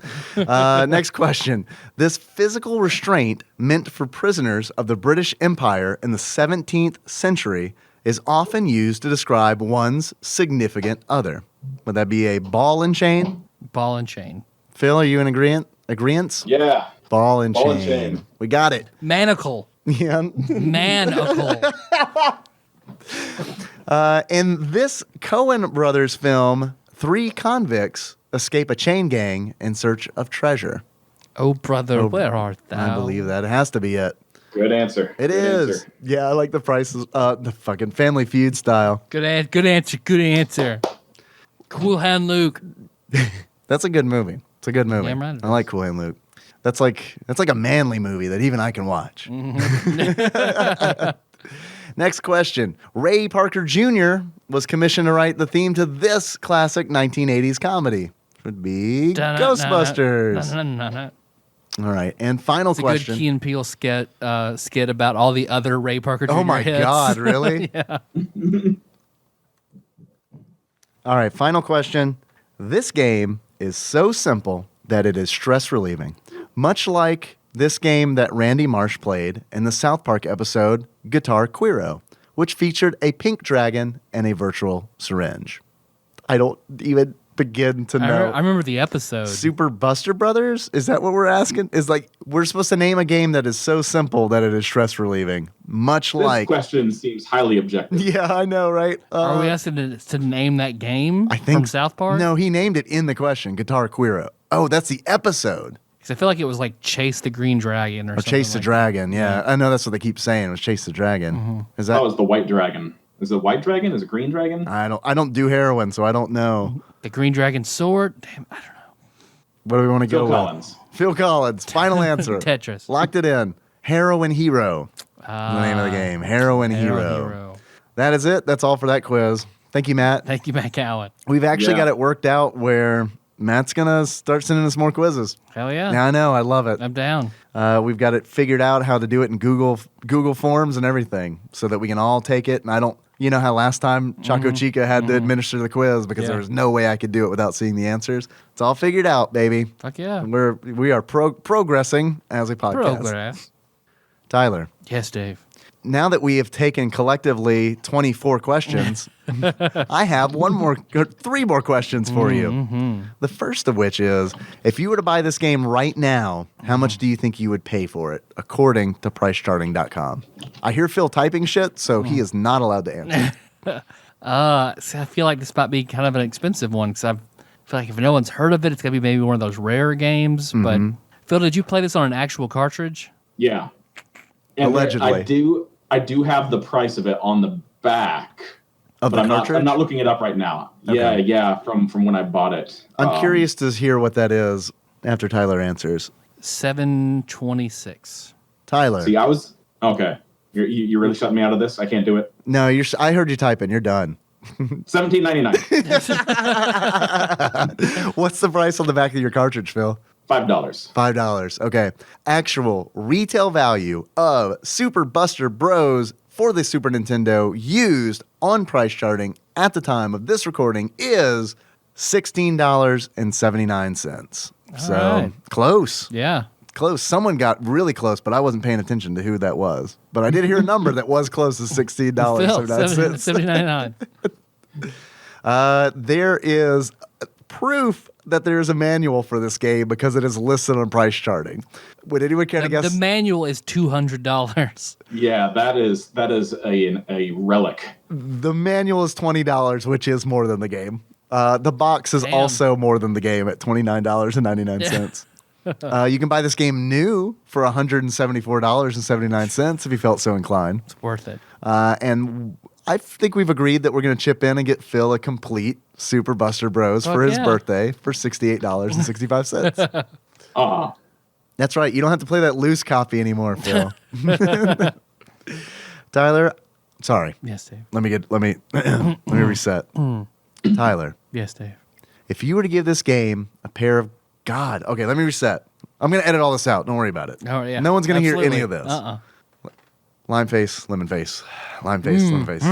Next question. This physical restraint meant for prisoners of the British Empire in the 17th century is often used to describe one's significant other. Would that be a ball and chain? Ball and chain. Phil, are you in agreement? Yeah. Ball and Ball and chain. chain. We got it. Manacle. Yeah. Manacle. In this Coen Brothers film, 3 convicts escape a chain gang in search of treasure. Oh, brother, where art thou? I believe that. It has to be it. Good answer. It Good is. answer. Yeah, I like the prices. The fucking Family Feud style. Good answer. Good answer. Cool Hand Luke. That's a good movie. It's a good movie. Damn right it I like Cool Hand Luke. That's like a manly movie that even I can watch. Next question. Ray Parker Jr. was commissioned to write the theme to this classic 1980s comedy. Would be Ghostbusters. All right. And final It's question. a good Key and Peele skit about all the other Ray Parker Jr. Oh my hits. God, really? Yeah. All right, final question. This game is so simple that it is stress relieving. Much like this game that Randy Marsh played in the South Park episode Guitar Queero, which featured a pink dragon and a virtual syringe. I don't even begin to know. I remember the episode. Super Buster Brothers? Is that what we're asking? Is like we're supposed to name a game that is so simple that it is stress relieving, much This like. question seems highly objective. Yeah, I know, right? Are we asking to name that game from South Park? No, he named it in the question, Guitar Queero. Oh, that's the episode. Because I feel like it was like Chase the Green Dragon or something. Chase the like Dragon. Yeah, I know that's what they keep saying. It was Chase the Dragon. Mm-hmm. Is That that? was the white dragon. Is it white dragon? Is it green dragon? I don't do heroin, so I don't know. that. The Green Dragon Sword? Damn, I don't know. What do we want to Phil go Collins. with? Phil Collins. Final answer. Tetris. Locked it in. Heroin Hero. The name of the game. Heroin Hero. That is it. That's all for that quiz. Thank you, Matt. Thank you, Matt Cowan. We've actually Yeah. got it worked out where Matt's gonna start sending us more quizzes. Hell yeah. Yeah, I know. I love it. I'm down. We've got it figured out how to do it in Google Forms and everything, so that we can all take it. And I don't, you know how last time Choco Chica had to administer the quiz because there Yeah. was no way I could do it without seeing the answers. It's all figured out, baby. Fuck yeah. We are progressing as a podcast. Progress. Tyler, Yes, Dave. now that we have taken collectively 24 questions, I have three more questions for you. The first of which is, if you were to buy this game right now, how much do you think you would pay for it, according to PriceCharting.com? I hear Phil typing shit, so he is not allowed to answer. See, I feel like this might be kind of an expensive one because I feel like if no one's heard of it, it's going to be maybe one of those rare games. But Phil, did you play this on an actual cartridge? Yeah. And Allegedly. I do have the price of it on the back. Of the I'm cartridge? not looking it up right now. Okay. Yeah, from when I bought it. I'm curious to hear what that is after Tyler answers. $726. Tyler. See, I was okay. You really shut me out of this. I can't do it. No, I heard you typing. You're done. $17.99. What's the price on the back of your cartridge, Phil? $5. $5. Okay. Actual retail value of Super Buster Bros for the Super Nintendo used on price charting at the time of this recording is $16.79. So right. close. Yeah. Close. Someone got really close, but I wasn't paying attention to who that was. But I did hear a number that was close to $16.79. There is proof that there is a manual for this game because it is listed on price charting. Would anyone care to guess? The manual is $200. Yeah, that is a relic. The manual is $20, which is more than the game. The box is Damn. also more than the game at $29.99. You can buy this game new for $174.79 if you felt so inclined. It's worth it. And I think we've agreed that we're going to chip in and get Phil a complete Super Buster Bros for his birthday for $68.65. That's right. You don't have to play that loose copy anymore, Phil. Tyler, sorry. Yes, Dave. Let me reset. Tyler, Yes, Dave. if you were to give this game a pair of okay, let me reset. I'm going to edit all this out. Don't worry about it. Oh, yeah. No one's going to hear any Absolutely. of this. Lime face, lemon face. Lime face, lemon face.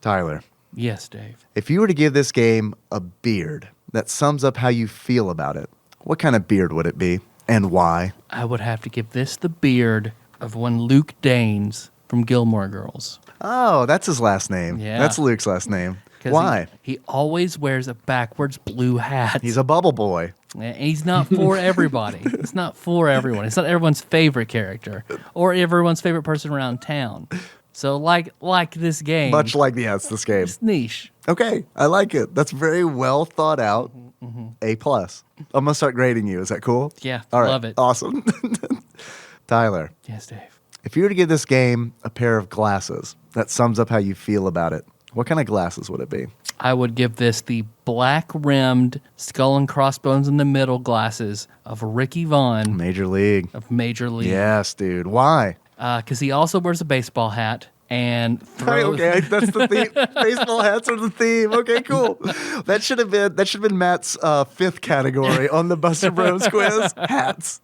Tyler, Yes, Dave. if you were to give this game a beard that sums up how you feel about it, what kind of beard would it be and why? I would have to give this the beard of one Luke Danes from Gilmore Girls. Oh, that's his last name. Yeah. That's Luke's last name. 'Cause Why? He always wears a backwards blue hat. He's a bubble boy. And he's not for everybody. It's not for everyone. It's not everyone's favorite character or everyone's favorite person around town. So like this game, Much like this game. it's niche. Okay, I like it. That's very well thought out. A+. I'm gonna start grading you. Is that cool? Yeah, All right. love it. Awesome. Tyler, Yes, Dave. if you were to give this game a pair of glasses that sums up how you feel about it, what kind of glasses would it be? I would give this the black-rimmed skull and crossbones in the middle glasses of Ricky Vaughn Major League. of Major League. Yes, dude. Why? Because he also wears a baseball hat and Right, throws. okay, that's the theme. Baseball hats are the theme. Okay, cool. That should have been Matt's fifth category on the Buster Bros quiz. Hats.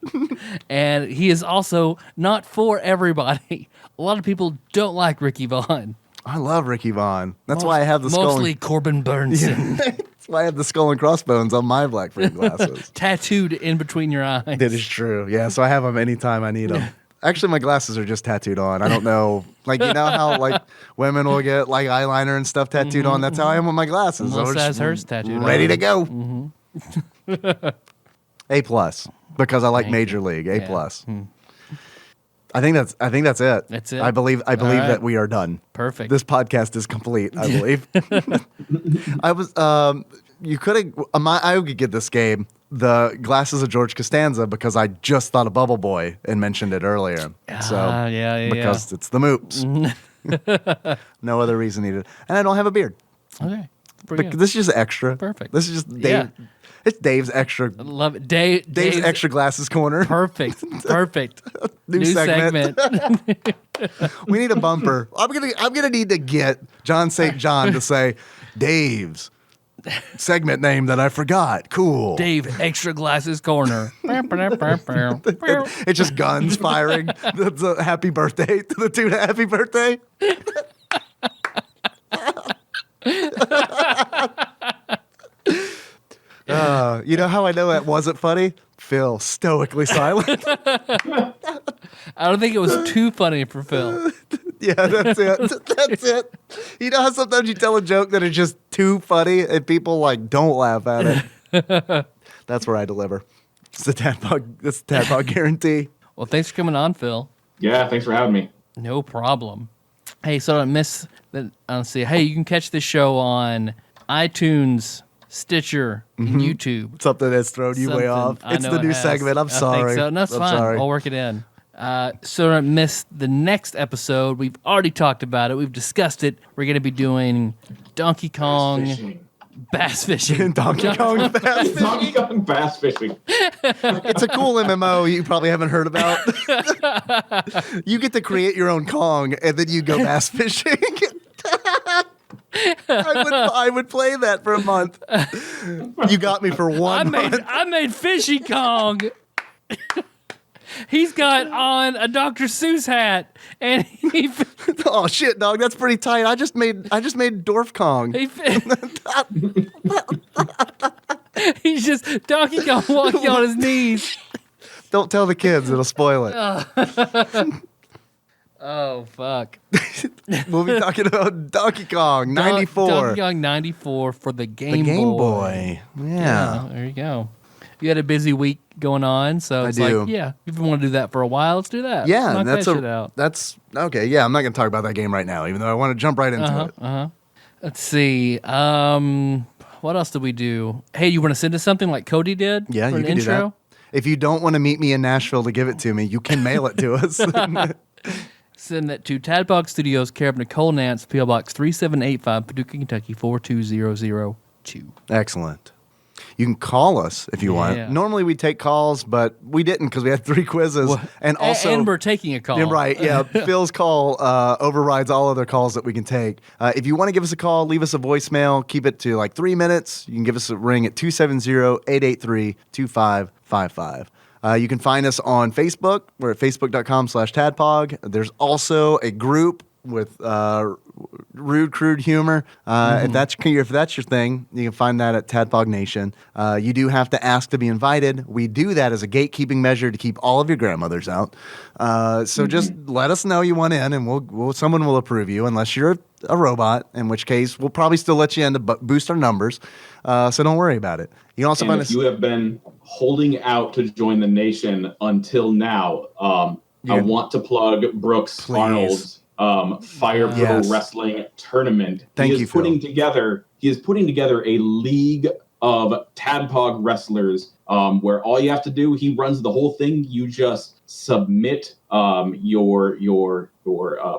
And he is also not for everybody. A lot of people don't like Ricky Vaughn. I love Ricky Vaughn. That's why I have the skull. Mostly Corbin Burnson. That's why I have the skull and crossbones on my black frame glasses. Tattooed in between your eyes. That is true. Yeah, so I have them anytime I need them. Actually, my glasses are just tattooed on. I don't know. Like, you know how like women will get like eyeliner and stuff tattooed on? That's how I am with my glasses. Melissa has hers tattooed ready on. to go. A+, because I like Thank Major you. League. A+. Yeah. I think that's it. That's it? I believe right. that we are done. Perfect. This podcast is complete, I believe. I was you could have I could get this game, The Glasses of George Costanza, because I just thought of Bubble Boy and mentioned it earlier. So yeah. because it's the Moops. No other reason needed. And I don't have a beard. Okay. Pretty good. This is just extra. Perfect. This is just Dave. Yeah. It's Dave's extra. I love it. Dave's extra glasses corner. Perfect. New segment. We need a bumper. I'm gonna need to get John St. John to say Dave's segment name that I forgot. Cool. Dave Extra Glasses Corner. It's just guns firing. That's a happy birthday to the tune of happy birthday. You know how I know that wasn't funny? Phil, stoically silent. I don't think it was too funny for Phil. Yeah, that's it. That's it. You know how sometimes you tell a joke that is just too funny and people like don't laugh at it? That's where I deliver. It's the Tadpog guarantee. Well, thanks for coming on, Phil. Yeah, thanks for having me. No problem. Hey, so I miss that. Let's see. Hey, you can catch this show on iTunes, Stitcher, and YouTube. Something that's thrown you way off. I It's know the it new has. segment. I'm I sorry. think so. No, it's I'm fine. sorry. I'll work it in. So I missed the next episode. We've already talked about it. We've discussed it. We're going to be doing Donkey Kong bass fishing. Donkey Kong bass. Donkey Kong bass fishing. It's a cool MMO you probably haven't heard about. You get to create your own Kong and then you go bass fishing. I would play that for a month. You got me for 1 month. I made Fishy Kong. He's got on a Dr. Seuss hat, and he Oh shit, dog! That's pretty tight. I just made Dwarf Kong. He's just Donkey Kong walking on his knees. Don't tell the kids; it'll spoil it. Oh fuck! We'll be talking about Donkey Kong '94. Donkey Kong '94 for the Game Boy. Yeah. There you go. You had a busy week going on, so it's I do. like, yeah, if you want to do that for a while, let's do that. Yeah, Knock that's that shit out. that's okay. Yeah, I'm not going to talk about that game right now, even though I want to jump right into it. Let's see. What else did we do? Hey, you want to send us something like Kody did? Yeah, for you an can do intro? that. If you don't want to meet me in Nashville to give it to me, you can mail it to us. Send that to Tadpog Studios, care of Nicole Nance, P.O. Box 3785, Paducah, Kentucky 42002. Excellent. You can call us if you Yeah. want. Normally we take calls, but we didn't because we had 3 quizzes. And also, and we're taking a call. Yeah, right. Yeah. Phil's call overrides all other calls that we can take. If you want to give us a call, leave us a voicemail. Keep it to like 3 minutes. You can give us a ring at 270-883-2555. You can find us on Facebook. We're at facebook.com/tadpog. There's also a group with rude, crude humor. If that's your thing, you can find that at Tadpog Nation. You do have to ask to be invited. We do that as a gatekeeping measure to keep all of your grandmothers out. So just let us know you want in, and someone will approve you, unless you're a robot, in which case we'll probably still let you in to boost our numbers. So don't worry about it. You can also And find if us. you have been holding out to join the nation until now, I want to plug Brooks Please. Arnold's Fire Pro Yes. Wrestling tournament. Thank he you, is putting Phil. together a league of Tadpog wrestlers where all you have to do, he runs the whole thing. You just submit your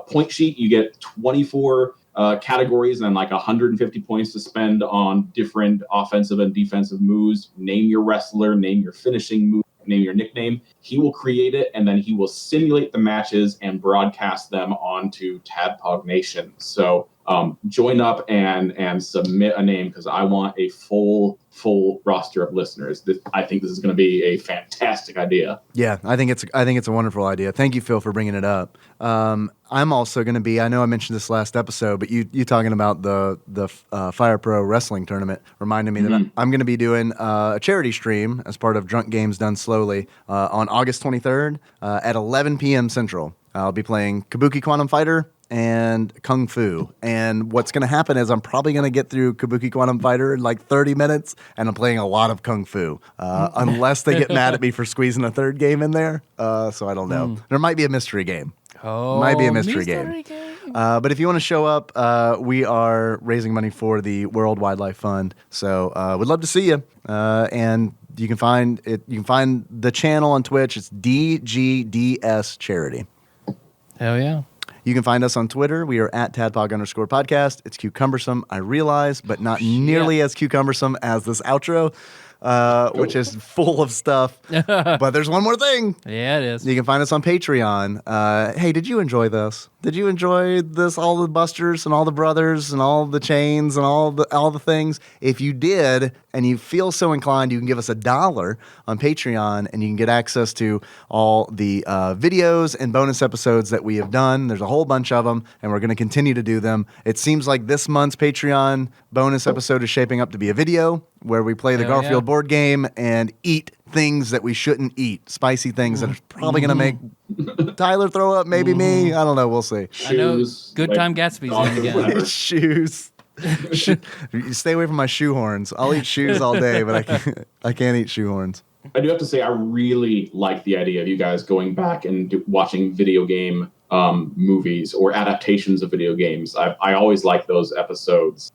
point sheet. You get 24 categories and like 150 points to spend on different offensive and defensive moves. Name your wrestler, name your finishing move, name your nickname. He will create it, and then he will simulate the matches and broadcast them onto TADPOG Nation. So join up and submit a name, because I want a full roster of listeners. I think this is going to be a fantastic idea. Yeah, I think it's a wonderful idea. Thank you, Phil, for bringing it up. I'm also going to be. I know I mentioned this last episode, but you talking about the Fire Pro Wrestling tournament reminded me that I'm going to be doing a charity stream as part of Drunk Games Done Slowly on August 23rd at 11 p.m. Central. I'll be playing Kabuki Quantum Fighter and Kung Fu. And what's going to happen is I'm probably going to get through Kabuki Quantum Fighter in like 30 minutes, and I'm playing a lot of Kung Fu, unless they get mad at me for squeezing a third game in there. So I don't know. There might be a mystery game. Might be a mystery game. But if you want to show up, we are raising money for the World Wildlife Fund. So we'd love to see you. And you can find it. You can find the channel on Twitch. It's DGDS Charity. Hell yeah. You can find us on Twitter. We are at @tadpog_podcast. It's cucumbersome, I realize, but not nearly as cucumbersome as this outro, which is full of stuff. But there's one more thing. Yeah, it is. You can find us on Patreon. Hey, did you enjoy this? Did you enjoy this? All the busters and all the brothers and all the chains and all the things. If you did and you feel so inclined, you can give us $1 on Patreon, and you can get access to all the videos and bonus episodes that we have done. There's a whole bunch of them, and we're going to continue to do them. It seems like this month's Patreon bonus episode is shaping up to be a video where we play the Garfield board game and eat things that we shouldn't eat. Spicy things that are probably going to make Tyler throw up, maybe me. I don't know. We'll see. I know. Good Time Gatsby's in again. Shoes. Stay away from my shoehorns. I'll eat shoes all day, but I can't eat shoehorns. I do have to say, I really like the idea of you guys going back and watching video game movies or adaptations of video games. I always like those episodes.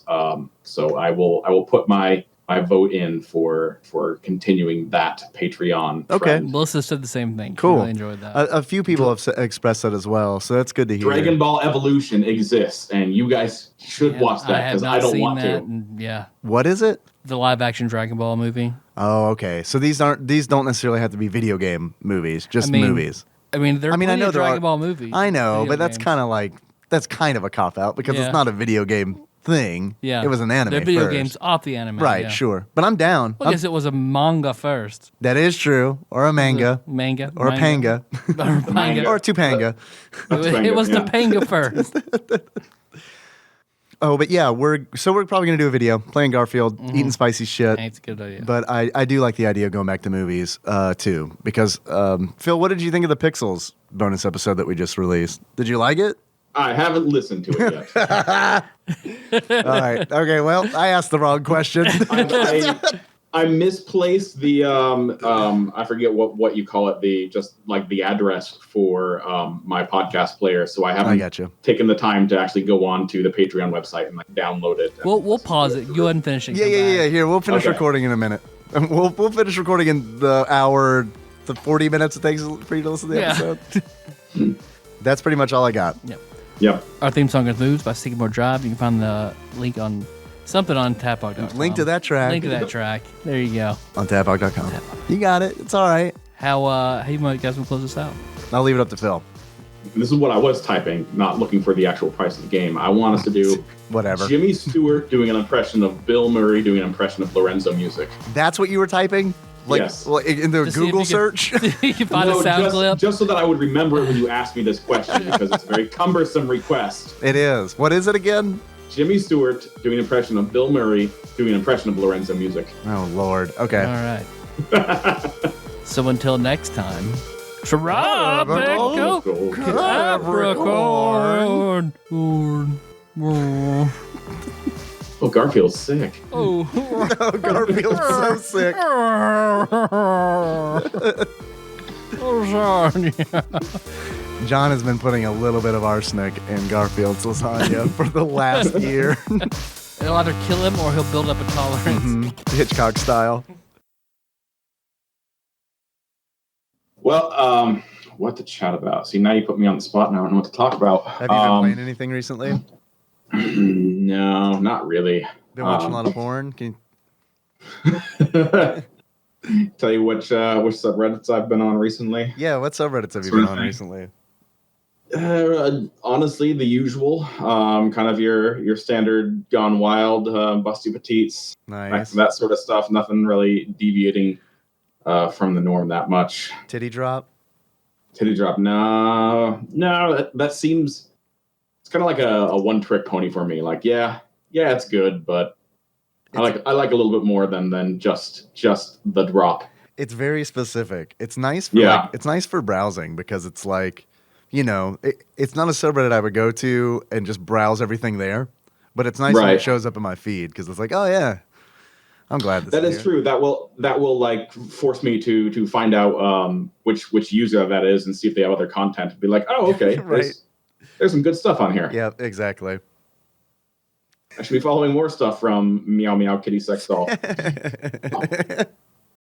So I will put my vote in for continuing that Patreon. Okay. trend. Melissa said the same thing. Cool. She really enjoyed that. A few people have expressed that as well, so that's good to hear. Dragon Ball Evolution exists, and you guys should watch that, because I don't want to. Yeah. What is it? The live action Dragon Ball movie. Oh, okay. So these don't necessarily have to be video game movies, just movies. I mean, I know there Dragon are Ball movies. I know, video but that's games. kind of a cop out, because it's not a video game thing. Yeah. It was an anime. They're video first. games off the anime. Right, yeah. sure. But I'm down. Well, I guess it was a manga first. That is true. Or a manga. Manga. Or a panga. Or panga. Or a Tupanga. It was the panga first. Oh, but yeah, we're probably going to do a video playing Garfield, eating spicy shit. It's a good idea. But I do like the idea of going back to movies, too. Because, Phil, what did you think of the Pixels bonus episode that we just released? Did you like it? I haven't listened to it yet. All right. Okay, well, I asked the wrong question. I misplaced the I forget what you call it, the address for my podcast player, so I haven't taken the time to actually go on to the Patreon website and download it. We'll pause it. Go ahead and finish it. Yeah. Here, we'll finish recording in a minute. We'll finish recording in the hour, the 40 minutes it takes for you to listen to the episode. That's pretty much all I got. Yep. Our theme song is Moves by Sycamore Drive. You can find the link on something on TADPOG.com. Link to that track. There you go. On TADPOG.com. You got it. It's all right. How you guys want to close this out? I'll leave it up to Phil. This is what I was typing, not looking for the actual price of the game. I want us to do whatever. Jimmy Stewart doing an impression of Bill Murray doing an impression of Lorenzo Music. That's what you were typing? Yes. In the Google search? You can find a sound clip? Just so that I would remember it when you asked me this question, because it's a very cumbersome request. It is. What is it again? Jimmy Stewart doing an impression of Bill Murray doing an impression of Lorenzo Music. Oh, Lord. Okay. All right. So until next time, Tropical Capricorn. Oh, Garfield's sick. Oh, Garfield's so sick. John has been putting a little bit of arsenic in Garfield's lasagna for the last year. It'll either kill him or he'll build up a tolerance. Hitchcock style. Well, what to chat about? See, now you put me on the spot and I don't know what to talk about. Have you been playing anything recently? No, not really. Been watching a lot of porn? Tell you which subreddits I've been on recently. Yeah, what subreddits have you Sort been of on thing. recently? Honestly, the usual, kind of your standard Gone Wild, Busty Petites, Nice. that sort of stuff. Nothing really deviating from the norm that much. Titty drop? Titty drop, no, that seems it's kind of like a one trick pony for me. Like, yeah, it's good, but I like a little bit more than just the drop. It's very specific. It's nice for Yeah. it's nice for browsing because it's like, it's not a subreddit I would go to and just browse everything there, but it's nice when Right. it shows up in my feed because it's like, oh yeah, I'm glad this That is here. true. That will like force me to find out which user that is and see if they have other content. Be like, oh, okay, Right. There's some good stuff on here. Yeah, exactly. I should be following more stuff from Meow Meow Kitty Sex Doll.